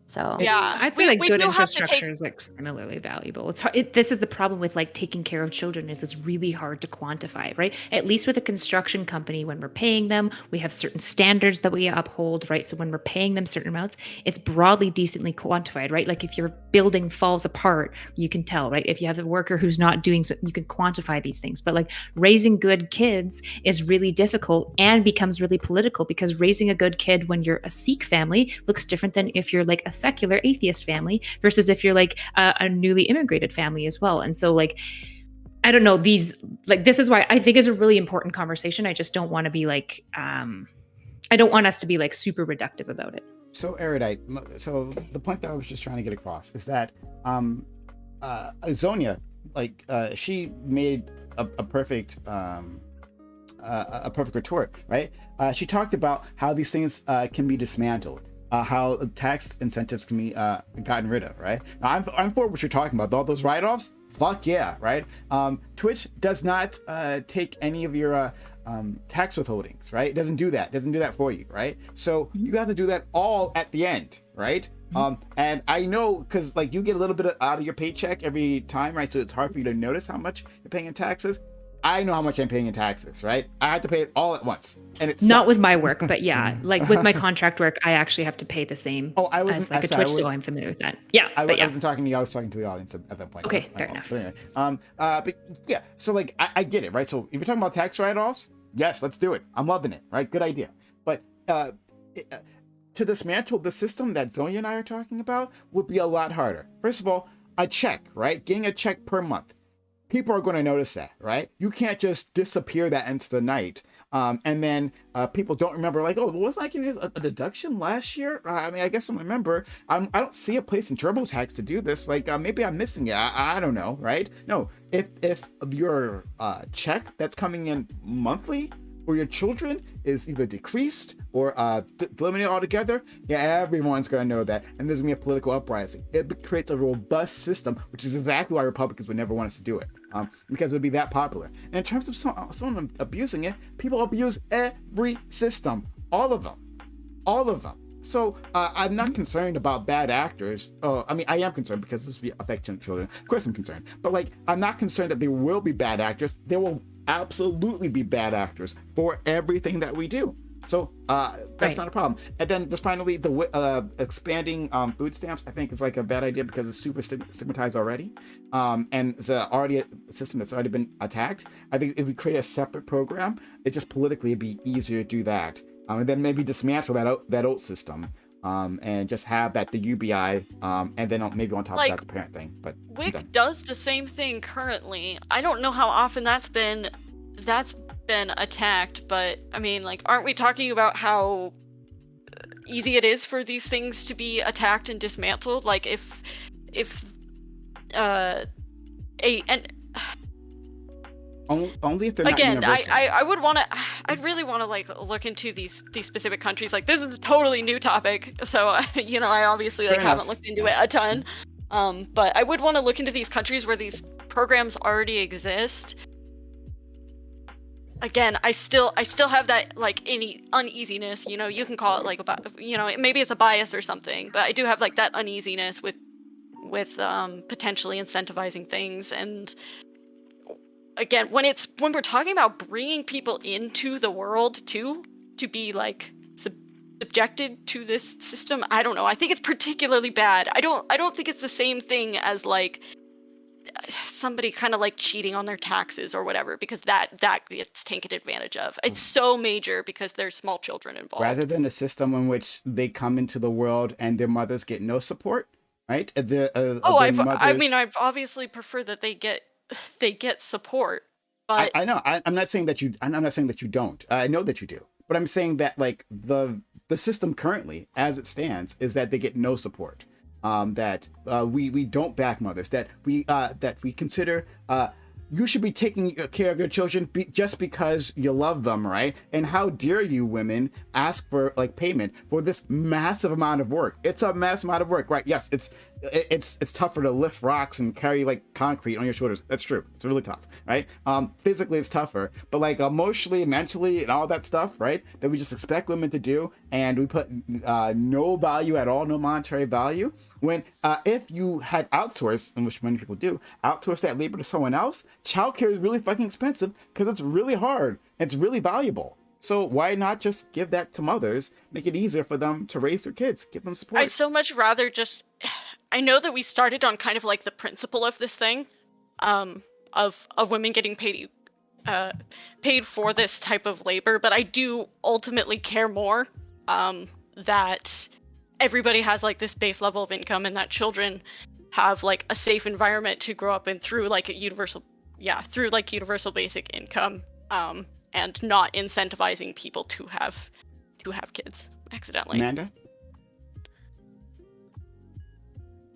So yeah, I'd say like we good do have to infrastructure is like similarly valuable. It's hard, this is the problem with like taking care of children is it's really hard to quantify, right? At least with a construction company, when we're paying them, we have certain standards that we uphold, right? So when we're paying them certain amounts, it's broadly decently quantified, right? Like if your building falls apart, you can tell, right? If you have a worker who's not doing so, you can quantify these things. But like raising good kids is really difficult and becomes really political because raising a good kid when you're a Sikh family looks different than if you're like a secular atheist family versus if you're like a newly immigrated family as well. And so like, I don't know, these, like, this is why I think it's a really important conversation. I just don't want to be like, I don't want us to be like super reductive about it. So Erudite, so the point that I was just trying to get across is that Zonia, like she made a perfect retort, right? She talked about how these things can be dismantled. How tax incentives can be gotten rid of, right? Now, I'm for what you're talking about. All those write-offs, fuck yeah, right? Twitch does not take any of your tax withholdings, right? It doesn't do that. It doesn't do that for you, right? So you have to do that all at the end, right? And I know because like you get a little bit out of your paycheck every time, right? So it's hard for you to notice how much you're paying in taxes. I know how much I'm paying in taxes, right? I have to pay it all at once, and it's not with my work, but yeah, like with my contract work, I actually have to pay the same. Oh, I was like a Twitch, so I'm familiar with that. Yeah, I wasn't talking to you. I was talking to the audience at that point. Okay, fair enough. But anyway, but yeah, so like I get it, right? So if you're talking about tax write-offs, yes, let's do it. I'm loving it, right? Good idea. But to dismantle the system that Zonia and I are talking about would be a lot harder. First of all, a check, right? Getting a check per month. People are going to notice that, right? You can't just disappear that into the night. And then people don't remember, like, oh, wasn't I getting a deduction last year? I mean, I guess I remember. I don't see a place in TurboTax to do this. Like, maybe I'm missing it. I don't know, right? No, if your check that's coming in monthly for your children is either decreased or eliminated altogether, yeah, everyone's going to know that. And there's going to be a political uprising. It creates a robust system, which is exactly why Republicans would never want us to do it. Because it would be that popular. And in terms of someone abusing it, people abuse every system. All of them. So I'm not concerned about bad actors. I mean, I am concerned because this will be affecting children. Of course I'm concerned. But like, I'm not concerned that there will be bad actors. There will absolutely be bad actors for everything that we do. So that's not a problem. And then just finally, the expanding food stamps, I think is like a bad idea because it's super stigmatized already. And it's already a system that's already been attacked. I think if we create a separate program, it just politically it'd be easier to do that. And then maybe dismantle that old system. And just have that the UBI, and then maybe on top of that the parent thing. But WIC does the same thing currently. I don't know how often that's been attacked, but I mean, like, aren't we talking about how easy it is for these things to be attacked and dismantled? Like, if only if they're not again, universal. I'd really want to like look into these specific countries. Like, this is a totally new topic, so I obviously like haven't looked into it a ton. But I would want to look into these countries where these programs already exist. Again, I still have that like any uneasiness, you can call it like maybe it's a bias or something, but I do have like that uneasiness with potentially incentivizing things. And again, when we're talking about bringing people into the world to be like subjected to this system, I don't know. I think it's particularly bad. I don't think it's the same thing as like somebody kind of like cheating on their taxes or whatever, because that gets taken advantage of. It's so major because there's small children involved. Rather than a system in which they come into the world and their mothers get no support, right? I mean, I obviously prefer that they get support, but I know. I'm not saying that you. I'm not saying that you don't. I know that you do, but I'm saying that like the system currently, as it stands, is that they get no support. That we don't back mothers. That we consider you should be taking care of your children just because you love them, right? And how dare you women ask for like payment for this massive amount of work? It's a massive amount of work, right? Yes, it's tougher to lift rocks and carry like concrete on your shoulders. That's true. It's really tough, right? Physically it's tougher, but like emotionally, mentally, and all that stuff, right? That we just expect women to do, and we put no value at all, no monetary value. When if you had outsourced, and which many people do, outsource that labor to someone else, childcare is really fucking expensive because it's really hard. It's really valuable. So why not just give that to mothers, make it easier for them to raise their kids, give them support? I'd so much rather just... I know that we started on kind of like the principle of this thing, of women getting paid for this type of labor, but I do ultimately care more that everybody has like this base level of income, and that children have like a safe environment to grow up in through like universal basic income, and not incentivizing people to have kids accidentally. Amanda?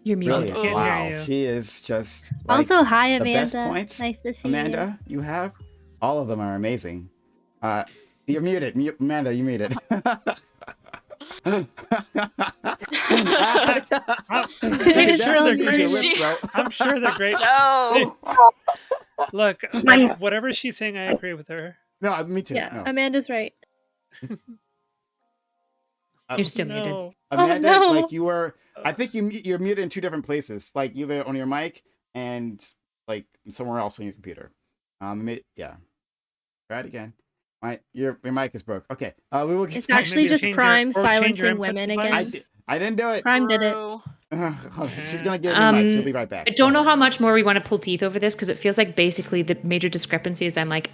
You're muted. Brilliant. Wow, she is just like, Also, hi, Amanda. The best points, nice to see Amanda, you have. All of them are amazing. You're muted. Amanda, you're muted. I'm sure they're great. No. Look, whatever she's saying, I agree with her. No, me too. Yeah, No. Amanda's right. You're still muted. Amanda, Oh, no. like you were, I think you're muted in two different places, like either on your mic and like somewhere else on your computer. Yeah. Try it again. Your mic is broke. Okay. We will get. It's actually just Prime silencing women button. again. I didn't do it. Prime did it. She's gonna get a new mic. She'll be right back. I don't know how much more we want to pull teeth over this, because it feels like basically the major discrepancy is I'm not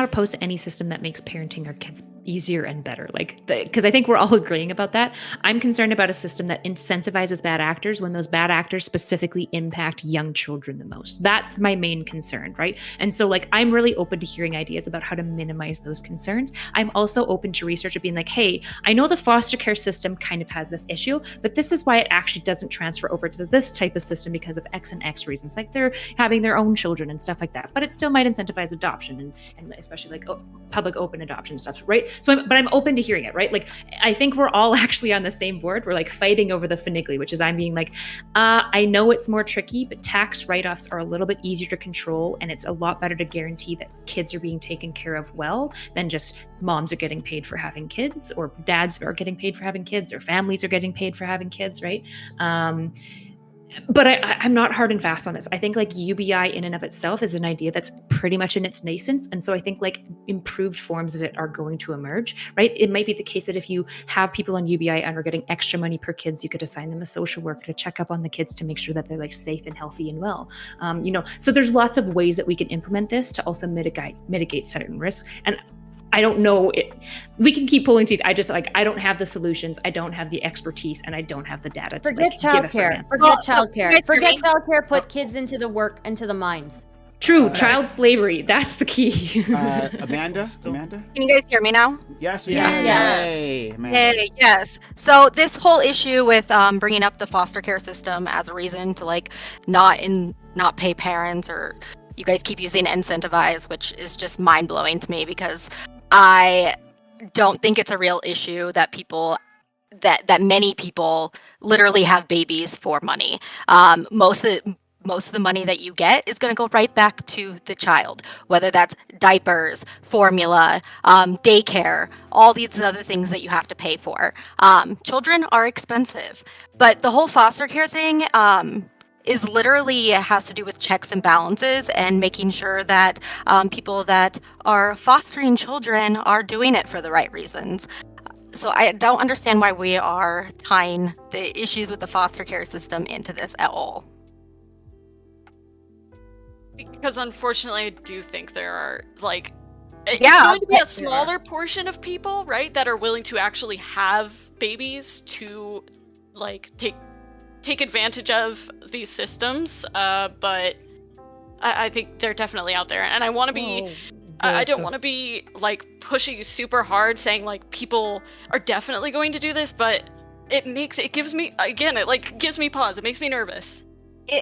opposed to any system that makes parenting our kids easier and better, because I think we're all agreeing about that. I'm concerned about a system that incentivizes bad actors when those bad actors specifically impact young children the most. That's my main concern, right? And so I'm really open to hearing ideas about how to minimize those concerns. I'm also open to research of being like, hey, I know the foster care system kind of has this issue, but this is why it actually doesn't transfer over to this type of system because of X and X reasons, like they're having their own children and stuff like that. But it still might incentivize adoption and especially public open adoption stuff, right? So, but I'm open to hearing it, right? I think we're all actually on the same board. We're fighting over the finagly, which is I'm being I know it's more tricky, but tax write-offs are a little bit easier to control, and it's a lot better to guarantee that kids are being taken care of well than just moms are getting paid for having kids, or dads are getting paid for having kids, or families are getting paid for having kids, right? But I'm not hard and fast on this. I think UBI in and of itself is an idea that's pretty much in its nascence. And so I think improved forms of it are going to emerge, right? It might be the case that if you have people on UBI and are getting extra money per kids, you could assign them a social worker to check up on the kids to make sure that they're safe and healthy and well. So there's lots of ways that we can implement this to also mitigate certain risks. And I don't know. We can keep pulling teeth. I just I don't have the solutions. I don't have the expertise, and I don't have the data to Forget childcare. Forget childcare. Put kids into the mines. True, child slavery. That's the key. Amanda? Can you guys hear me now? Yes, we can. Yes. Hey, Amanda. Hey, yes. So this whole issue with bringing up the foster care system as a reason to not pay parents, or you guys keep using incentivize, which is just mind blowing to me, because I don't think it's a real issue that people that many people literally have babies for money. Most of the money that you get is going to go right back to the child, whether that's diapers, formula, daycare, all these other things that you have to pay for. Children are expensive, but the whole foster care thing is literally has to do with checks and balances and making sure that people that are fostering children are doing it for the right reasons. So I don't understand why we are tying the issues with the foster care system into this at all. Because unfortunately, I do think there are, like, it's Yeah, going to be there a smaller portion of people, right, that are willing to actually have babies to, like, take advantage of these systems. But I think they're definitely out there, and I want to be. I don't want to be, like, pushing super hard, saying, like, people are definitely going to do this, but it gives me pause. It makes me nervous.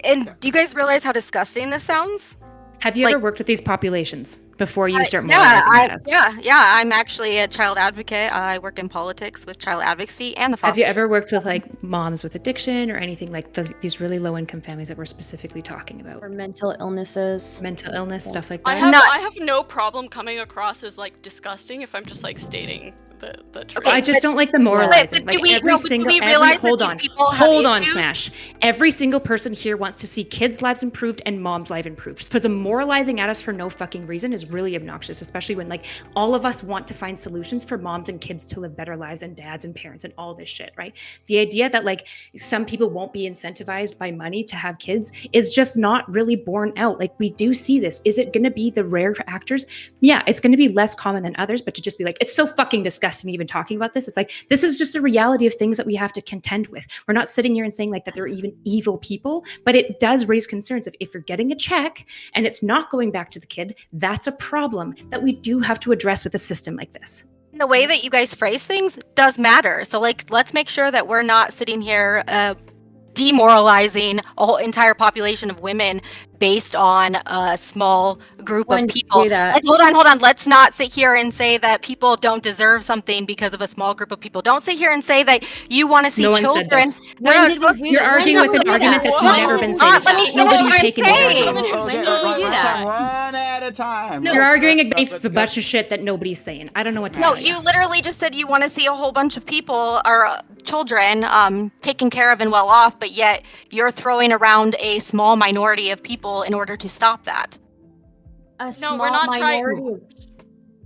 And do you guys realize how disgusting this sounds? Have you Like- ever worked with these populations before you start Yeah, moralizing that? I'm actually a child advocate. I work in politics with child advocacy and the foster Have you care. ever worked with like moms with addiction or anything like these really low income families that we're specifically talking about? Or mental illnesses. Mental illness, stuff like I that. have no problem coming across as, like, disgusting if I'm just, like, stating the truth. Okay, I just don't like the moralizing. but do Like we- every no, but do single we realize that hold these on, people have hold on, issues? Smash. Every single person here wants to see kids' lives improved and moms' life improved. So the moralizing at us for no fucking reason is really obnoxious, especially when like all of us want to find solutions for moms and kids to live better lives and dads and parents and all this shit, right? The idea that like some people won't be incentivized by money to have kids is just not really borne out. Like we do see this. Is it going to be the rare actors? Yeah, it's going to be less common than others, but to just be like, it's so fucking disgusting even talking about this. It's like, this is just a reality of things that we have to contend with. We're not sitting here and saying like that they're even evil people, but it does raise concerns of if you're getting a check and it's not going back to the kid, that's a problem that we do have to address with a system like this. The way that you guys phrase things does matter. So like, let's make sure that we're not sitting here demoralizing a whole entire population of women based on a small group When of to people. do that. Hold on. Let's not sit here and say that people don't deserve something because of a small group of people. Don't sit here and say that you want to see No one said children. this. When did we do You're that? arguing When with did an we do argument that? that's never been said. Let me finish Nobody's what I'm taken saying. the argument. When did we do that? One at a time. You're arguing against the bunch of shit that nobody's saying. I don't know what to No, tell you literally just said you want to see a whole bunch of people or children taken care of and well off, but yet you're throwing around a small minority of people in order to stop that. A No, we're not trying- minority.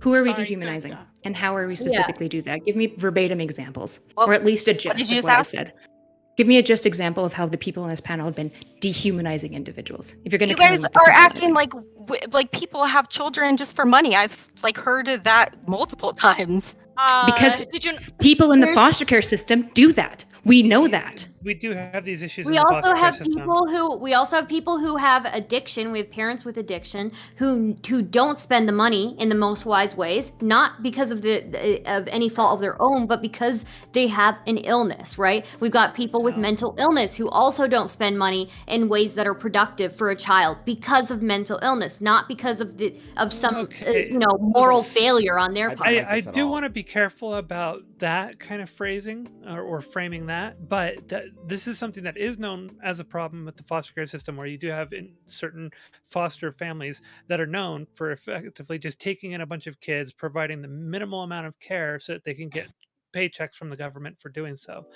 Who are we Sorry, dehumanizing? Ganga. And how are we specifically do that? Give me verbatim examples. Well, or at least a gist did you of just what I ask? said. Give me a just example of how the people in this panel have been dehumanizing individuals. If you're going to You guys are acting like people have children just for money. I've like heard of that multiple times. because did you? people in the There's- foster care system do that. We know that. We do have these issues. We in the also foster care have system. people who have addiction. We have parents with addiction who don't spend the money in the most wise ways, not because of of any fault of their own, but because they have an illness, right? We've got people with mental illness who also don't spend money in ways that are productive for a child because of mental illness, not because of some Okay. moral failure on their I- part. I this at do all. want to be careful about that kind of phrasing or framing that, but this is something that is known as a problem with the foster care system, where you do have in certain foster families that are known for effectively just taking in a bunch of kids, providing the minimal amount of care so that they can get paychecks from the government for doing so.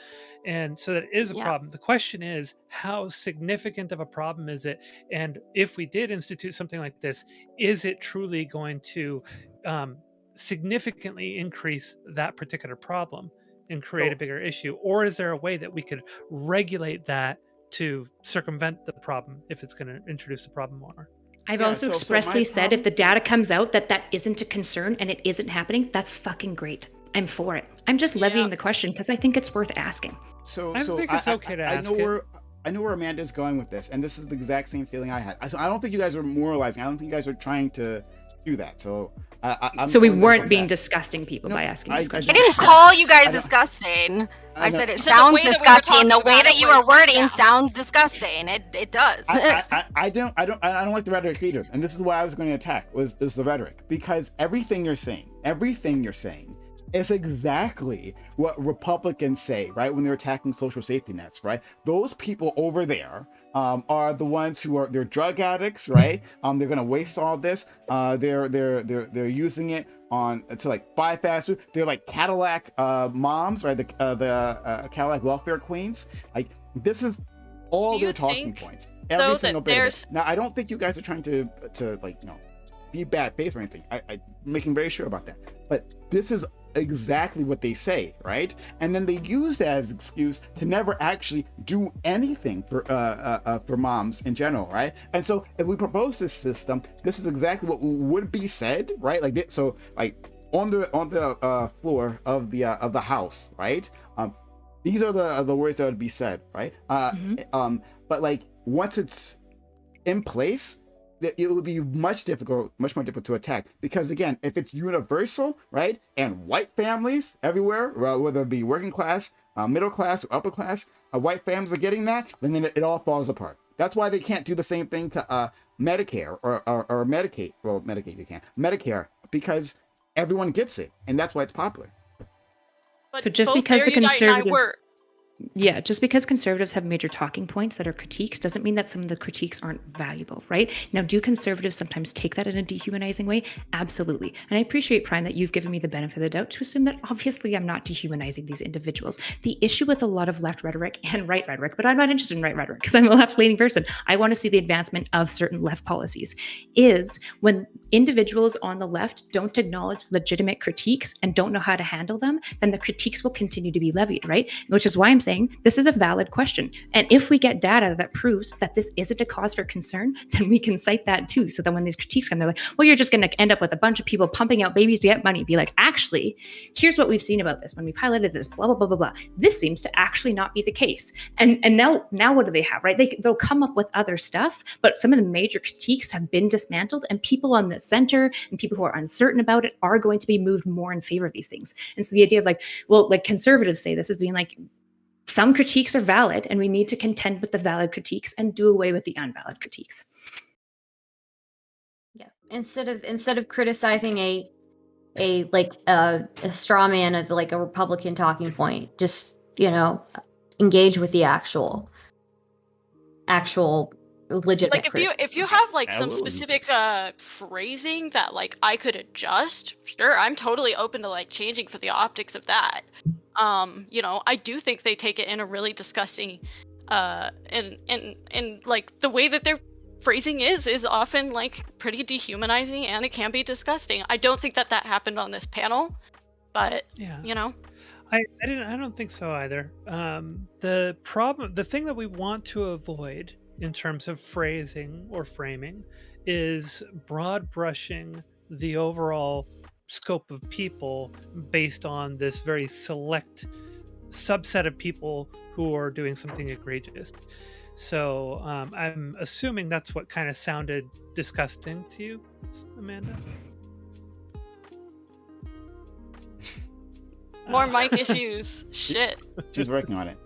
And so that is a Yeah. problem. The question is, how significant of a problem is it? And if we did institute something like this, is it truly going to significantly increase that particular problem and create a bigger issue? Or is there a way that we could regulate that to circumvent the problem if it's going to introduce the problem more? I've Yeah, also so my expressly said if problem- the data comes out that isn't a concern and it isn't happening, that's fucking great. I'm for it. I'm just levying the question because I think it's worth asking. So I think it's okay to ask it. I know where Amanda's going with this, and this is the exact same feeling I had. So I don't think you guys are moralizing. I don't think you guys are trying to do that. So So we I'm weren't from being that. disgusting people No, by asking I- these I questions. didn't call you guys I don't- disgusting. I know. said it You said the sounds way that we were disgusting. The talking way about that it you were was- wording yeah. sounds disgusting. It does. I don't like the rhetoric either. And this is what I was going to attack was the rhetoric, because everything you're saying It's exactly what Republicans say, right? When they're attacking social safety nets, right? Those people over there are the ones who they're drug addicts, right? They're gonna waste all this. They're using it to like buy fast food. They're like Cadillac moms, right? The Cadillac welfare queens. Like this is all their talking points. Every single bit of it. Now, I don't think you guys are trying to like be bad faith or anything. I'm making very sure about that. But this is exactly what they say, right? And then they use that as an excuse to never actually do anything for moms in general, right? And so if we propose this system, this is exactly what would be said, right? Like this, so like on the floor of the house, right? These are the words that would be said, right? But like once it's in place, it would be much more difficult to attack, because again, if it's universal, right, and white families everywhere, whether it be working class, middle class, or upper class, white families are getting that, then it all falls apart. That's why they can't do the same thing to Medicare or Medicaid. Well, Medicaid they can. Medicare, because everyone gets it, and that's why it's popular. But so just because the conservatives were... just because conservatives have major talking points that are critiques doesn't mean that some of the critiques aren't valuable, right? Now, do conservatives sometimes take that in a dehumanizing way? Absolutely. And I appreciate, Prime, that you've given me the benefit of the doubt to assume that obviously I'm not dehumanizing these individuals. The issue with a lot of left rhetoric and right rhetoric, but I'm not interested in right rhetoric because I'm a left-leaning person. I want to see the advancement of certain left policies, is when individuals on the left don't acknowledge legitimate critiques and don't know how to handle them, then the critiques will continue to be levied, right? Which is why I'm saying this is a valid question. And if we get data that proves that this isn't a cause for concern, then we can cite that too. So that when these critiques come, they're like, well, you're just going to end up with a bunch of people pumping out babies to get money. Be like, actually, here's what we've seen about this. When we piloted this, blah, blah, blah, blah, blah. This seems to actually not be the case. And now what do they have, right? They'll come up with other stuff, but some of the major critiques have been dismantled, and people on the center and people who are uncertain about it are going to be moved more in favor of these things. And so the idea of like, well, like conservatives say this as being like, some critiques are valid, and we need to contend with the valid critiques and do away with the invalid critiques. Yeah. Instead of criticizing a straw man of like a Republican talking point, just engage with the actual legitimate. Like if you have like some specific phrasing that like I could adjust, sure, I'm totally open to like changing for the optics of that. I do think they take it in a really disgusting and like the way that their phrasing is often like pretty dehumanizing, and it can be disgusting. I don't think that happened on this panel, but yeah. I don't think so either. The thing that we want to avoid in terms of phrasing or framing is broad brushing the overall scope of people based on this very select subset of people who are doing something egregious. So I'm assuming that's what kind of sounded disgusting to you, Amanda. More mic issues. Shit. She's working on it.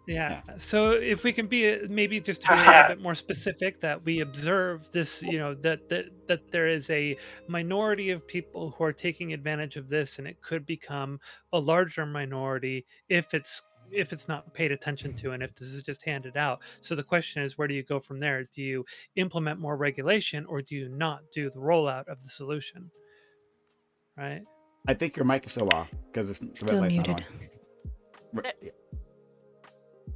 Yeah. So if we can be maybe just to be a little bit more specific, that we observe this, that there is a minority of people who are taking advantage of this, and it could become a larger minority if it's not paid attention to, and if this is just handed out. So the question is, where do you go from there? Do you implement more regulation, or do you not do the rollout of the solution? Right. I think your mic is still off because the red light's not on.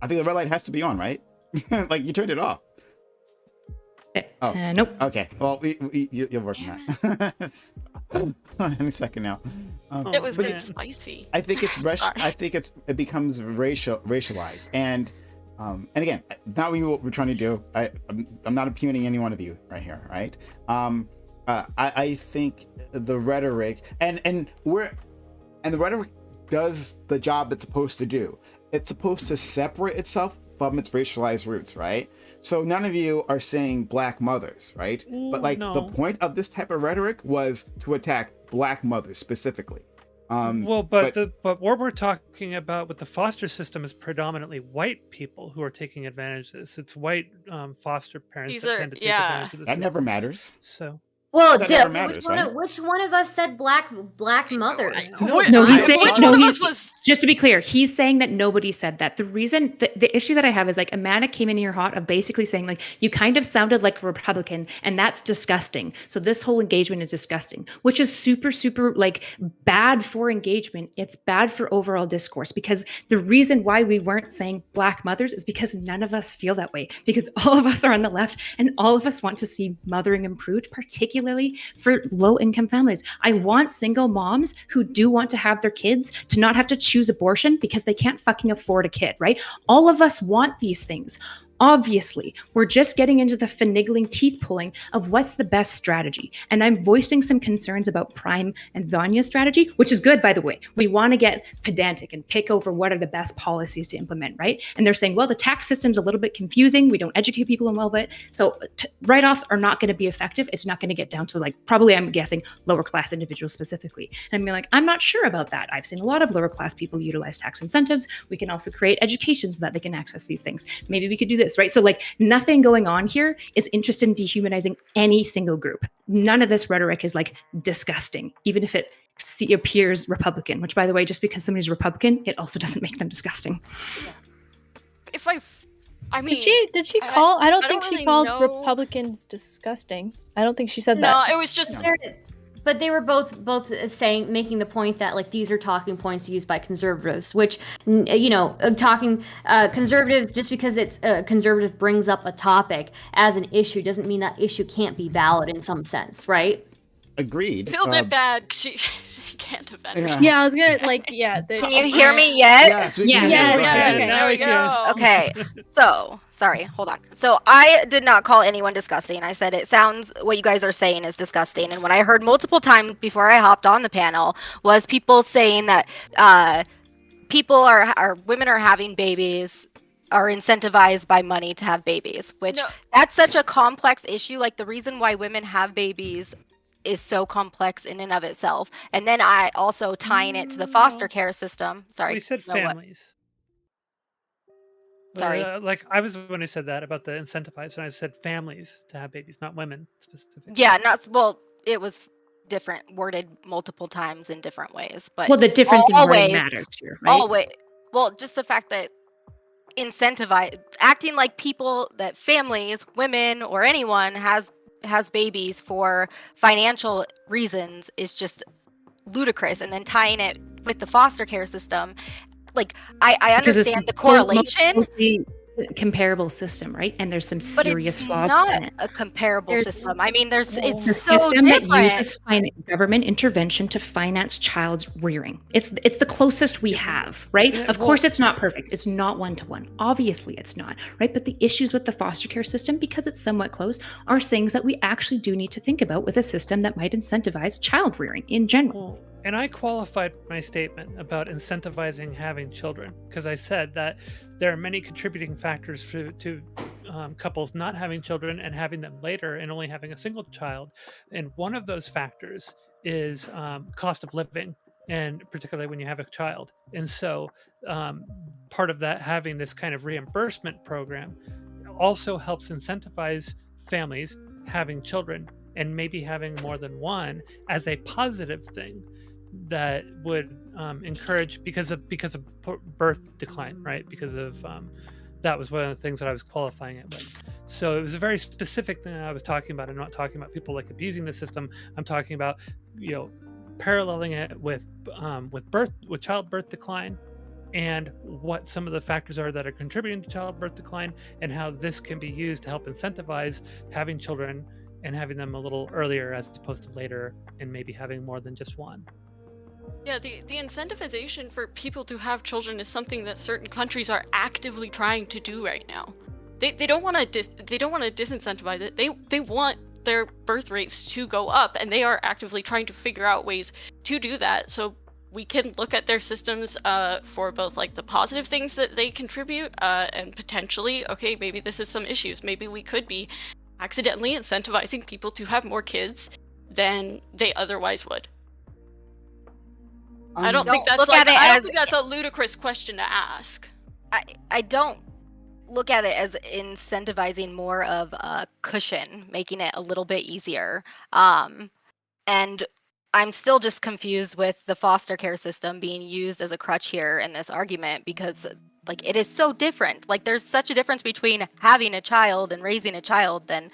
I think the red light has to be on, right? Like you turned it off. Nope. Okay. Well, you're working that. Any second now. It was getting spicy. I think it's it becomes racialized, and again, not what we're trying to do. I'm not impugning any one of you right here, right? I think the rhetoric and the rhetoric does the job it's supposed to do. It's supposed to separate itself from its racialized roots, right? So none of you are saying black mothers, right? But like no. The point of this type of rhetoric was to attack black mothers specifically. But what we're talking about with the foster system is predominantly white people who are taking advantage of this. It's white foster parents that tend to take advantage of this. That never matters. So Well, That Jill, never matters, right? which one of us said black mothers? No, he's saying Which no. one of He's us was? just to be clear, he's saying that nobody said that. The reason, the issue that I have is like Amanda came in here hot of basically saying like you kind of sounded like a Republican, and that's disgusting. So this whole engagement is disgusting, which is super, super like bad for engagement. It's bad for overall discourse because the reason why we weren't saying black mothers is because none of us feel that way. Because all of us are on the left, and all of us want to see mothering improved, particularly for low-income families. I want single moms who do want to have their kids to not have to choose abortion because they can't fucking afford a kid, right? All of us want these things. Obviously, we're just getting into the finagling teeth pulling of what's the best strategy. And I'm voicing some concerns about Prime and Zonya's strategy, which is good, by the way. We want to get pedantic and pick over what are the best policies to implement, right? And they're saying, well, the tax system's a little bit confusing. We don't educate people in well bit. So write-offs are not going to be effective. It's not going to get down to like, probably I'm guessing lower class individuals specifically. And I'm like, I'm not sure about that. I've seen a lot of lower class people utilize tax incentives. We can also create education so that they can access these things. Maybe we could do this, right? So like nothing going on here is interested in dehumanizing any single group. None of this rhetoric is like disgusting, even if it appears Republican, which by the way, just because somebody's Republican, it also doesn't make them disgusting. If I mean, did she call? I don't think really she called know. Republicans disgusting. I don't think she said No, that. it was just. But they were both making the point that like these are talking points used by conservatives, which conservatives, just because it's conservative brings up a topic as an issue doesn't mean that issue can't be valid in some sense, right? Agreed. Feel a bit bad. She can't defend herself. Yeah, I was gonna Can you hear me yet? Yes, we Yes. can. Yes. Okay. Now we can. Okay, so sorry, hold on. So I did not call anyone disgusting. I said it sounds what you guys are saying is disgusting. And what I heard multiple times before I hopped on the panel was people saying that women are having babies, are incentivized by money to have babies, which that's such a complex issue. Like the reason why women have babies is so complex in and of itself. And then I also tying it to the foster care system. Sorry. We said no, what? families. Sorry. Like I was the one who said that about the incentivized, and I said families to have babies, not women specifically. Yeah, it was different, worded multiple times in different ways. But Well, the difference in wording always, matters here, right? always, well, just the fact that acting like people, that families, women, or anyone has babies for financial reasons is just ludicrous. And then tying it with the foster care system, like I understand the correlation. Mostly comparable system, right? And there's some But serious it's flaws not in it. a comparable system. I mean, it's The so system different. that uses government intervention to finance child's rearing. It's the closest we have, right? Yeah, Of course, it's not perfect. It's not one-to-one. Obviously, it's not, right? But the issues with the foster care system, because it's somewhat close, are things that we actually do need to think about with a system that might incentivize child rearing in general. Well, and I qualified my statement about incentivizing having children because I said that there are many contributing factors to couples not having children and having them later and only having a single child. And one of those factors is cost of living, and particularly when you have a child. And so part of that, having this kind of reimbursement program, also helps incentivize families having children and maybe having more than one as a positive thing that would encourage because of birth decline, right? Because of that was one of the things that I was qualifying it with. So it was a very specific thing I was talking about. I'm not talking about people like abusing the system. I'm talking about paralleling it with childbirth decline, and what some of the factors are that are contributing to childbirth decline, and how this can be used to help incentivize having children and having them a little earlier as opposed to later, and maybe having more than just one. Yeah, the incentivization for people to have children is something that certain countries are actively trying to do right now. They don't want to disincentivize it. They want their birth rates to go up, and they are actively trying to figure out ways to do that. So we can look at their systems for both like the positive things that they contribute and potentially, okay, maybe this is some issues. Maybe we could be accidentally incentivizing people to have more kids than they otherwise would. I don't think that's a ludicrous question to ask. I don't look at it as incentivizing more of a cushion, making it a little bit easier. And I'm still just confused with the foster care system being used as a crutch here in this argument, because like it is so different. Like there's such a difference between having a child and raising a child than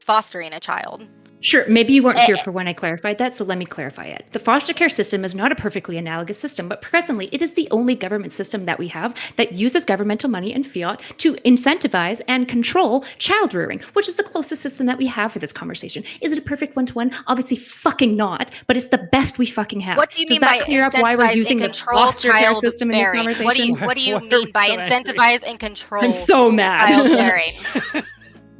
fostering a child. Sure, maybe you weren't here for when I clarified that, so let me clarify it. The foster care system is not a perfectly analogous system, but presently it is the only government system that we have that uses governmental money and fiat to incentivize and control child rearing, which is the closest system that we have for this conversation. Is it a perfect one-to-one? Obviously fucking not, but it's the best we fucking have. What do you mean by clear up why we're using the foster care system in this conversation? What do you mean by incentivize and control? I'm so mad. Child bearing?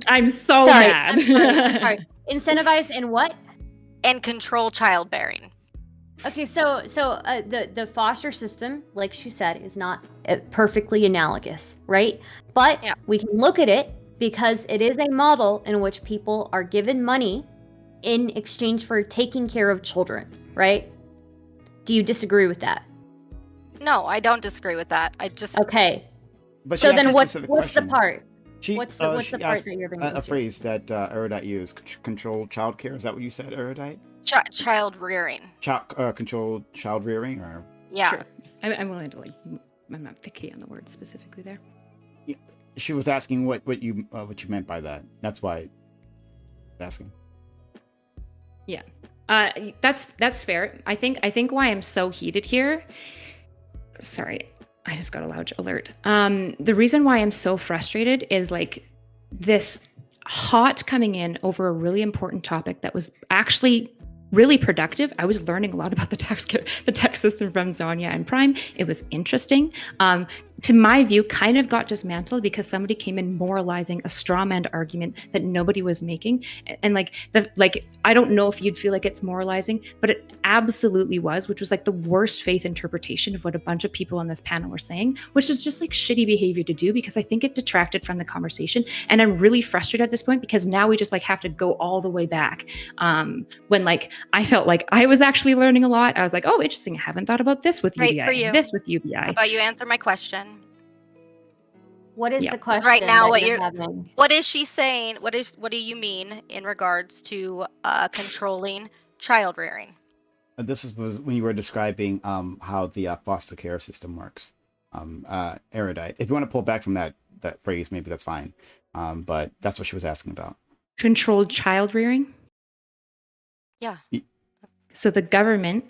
I'm so mad. I'm sorry. Incentivize and what? And control childbearing. Okay, so the foster system, like she said, is not perfectly analogous, right? But we can look at it because it is a model in which people are given money in exchange for taking care of children, right? Do you disagree with that? No, I don't disagree with that. I just okay. But so then, what's the part? What's the part that you're bringing? A phrase that Erudite used: control child care. Is that what you said, Erudite? Child rearing. Control child rearing, or yeah. Sure. I'm willing to I'm not picky on the word specifically there. Yeah. She was asking what you meant by that. That's why I was asking. Yeah. That's fair. I think why I'm so heated here. Sorry. I just got a loud alert. The reason why I'm so frustrated is like this hot coming in over a really important topic that was actually really productive. I was learning a lot about the tax system from Zonya and Prime. It was interesting. To my view, kind of got dismantled because somebody came in moralizing a straw man argument that nobody was making. And I don't know if you'd feel like it's moralizing, but it absolutely was, which was like the worst faith interpretation of what a bunch of people on this panel were saying, which is just like shitty behavior to do because I think it detracted from the conversation. And I'm really frustrated at this point because now we just like have to go all the way back. When like I felt like I was actually learning a lot. I was like, oh, interesting. I haven't thought about this with UBI. Great for you. This with UBI. How about you answer my question? What is the question right now? What you're having? What is she saying? What do you mean in regards to controlling child rearing? This was when you were describing how the foster care system works. Erudite. If you want to pull back from that phrase, maybe that's fine. But that's what she was asking about. Controlled child rearing? Yeah. So the government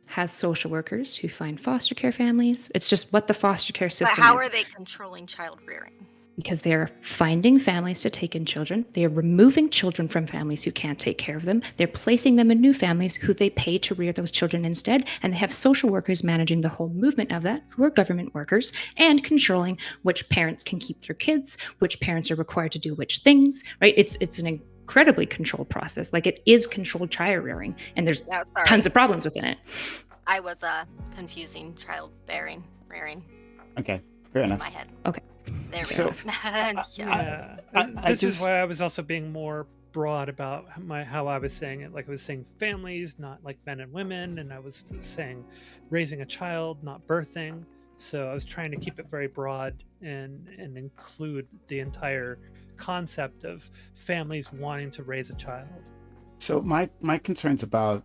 has social workers who find foster care families. It's just what the foster care system is. But how are they controlling child rearing? Because they're finding families to take in children. They are removing children from families who can't take care of them. They're placing them in new families who they pay to rear those children instead. And they have social workers managing the whole movement of that, who are government workers, and controlling which parents can keep their kids, which parents are required to do which things, right? It's an incredibly controlled process. Like it is controlled child rearing, and there's tons of problems within it. I was confusing childbearing, rearing. Okay, fair enough. In my head. Okay. There we So, go. This is why I was also being more broad about how I was saying it. Like I was saying families, not like men and women, and I was saying raising a child, not birthing. So I was trying to keep it very broad and include the entire concept of families wanting to raise a child. So my concerns about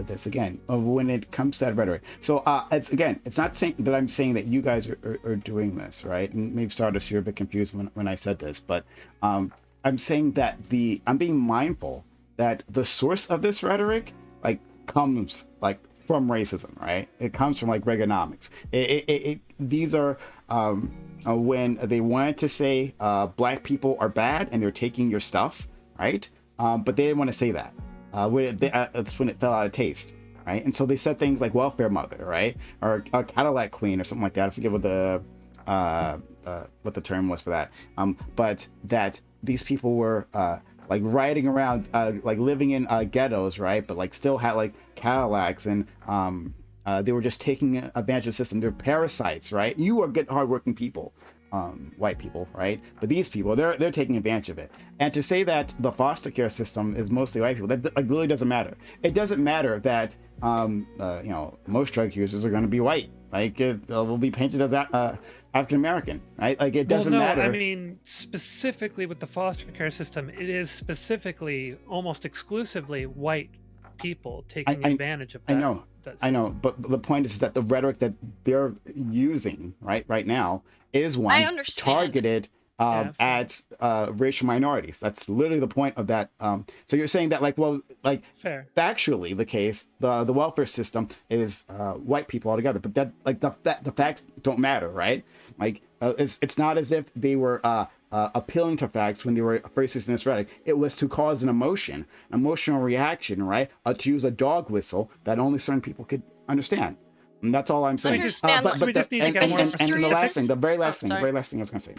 this again when it comes to that rhetoric. So it's not saying that I'm saying that you guys are doing this, right? And maybe Stardust, you're a bit confused when I said this, but I'm saying that I'm being mindful that the source of this rhetoric like comes like from racism, right? It comes from like Reaganomics. These are when they wanted to say black people are bad and they're taking your stuff, right? But they didn't want to say that. That's when it fell out of taste, right? And so they said things like welfare mother, right, or a Cadillac queen or something like that. I forget what the term was for that. But that these people were like riding around, like living in ghettos, right? But like still had like Cadillacs, and they were just taking advantage of the system. They're parasites, right? You are good, hardworking people. White people, right? But these people, they're taking advantage of it. And to say that the foster care system is mostly white people, that like really doesn't matter. It doesn't matter that most drug users are going to be white. Like it will be painted as that African American, right? Like it doesn't well, no, matter. I mean, specifically with the foster care system, it is specifically, almost exclusively white people taking advantage of that. I know, but the point is that the rhetoric that they're using right now is one I understand. targeted at racial minorities. That's literally the point of that. So you're saying that, like, well, like Fair. factually, the case, the welfare system is white people altogether, but that, like, the facts don't matter, right? Like, it's not as if they were appealing to facts when they were first using this rhetoric. It was to cause an emotional reaction, right? To use a dog whistle that only certain people could understand. And that's all I'm saying. We just need to get more and the last thing, the very last thing I was going to say,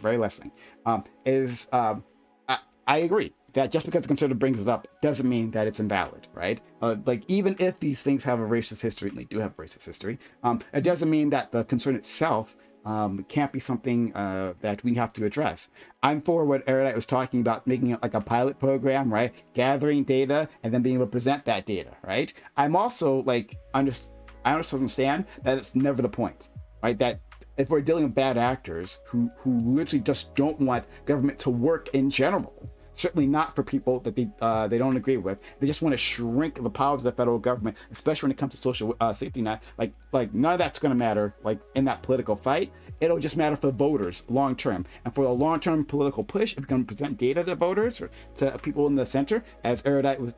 is I agree that just because the conservative brings it up doesn't mean that it's invalid, right? Like, even if these things have a racist history, and they do have a racist history, it doesn't mean that the concern itself can't be something that we have to address. I'm for what Erudite was talking about, making it like a pilot program, right? Gathering data and then being able to present that data, right? I'm also like, I understand that it's never the point, right? That if we're dealing with bad actors who literally just don't want government to work in general, certainly not for people that they don't agree with. They just want to shrink the powers of the federal government, especially when it comes to social safety net. Like none of that's going to matter. Like in that political fight, it'll just matter for voters long term. And for the long term political push, if we can present data to voters or to people in the center, as Erudite was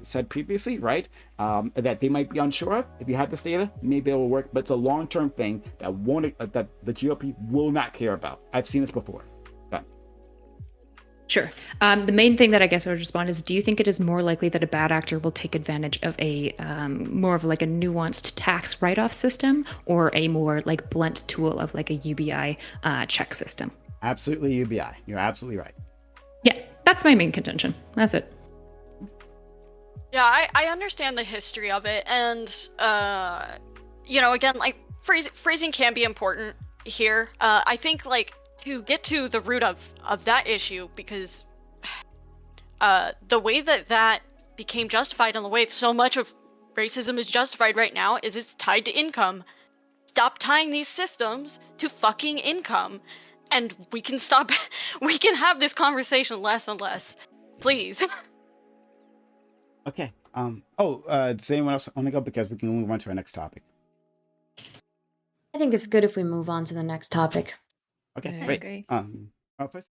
said previously, right? That they might be unsure of. If you have this data, maybe it will work. But it's a long term thing that won't that the GOP will not care about. I've seen this before. Sure. The main thing that I guess I would respond is, do you think it is more likely that a bad actor will take advantage of a more of like a nuanced tax write-off system, or a more like blunt tool of like a UBI check system? Absolutely UBI. You're absolutely right. Yeah, that's my main contention. That's it. Yeah, I understand the history of it, and again, like phrasing can be important here. I think like to get to the root of that issue, because the way that became justified, and the way so much of racism is justified right now, is it's tied to income. Stop tying these systems to fucking income, and we can have this conversation less and less, please. Okay. Does anyone else want to go? Because we can move on to our next topic. I think it's good if we move on to the next topic. Okay, I great. agree. First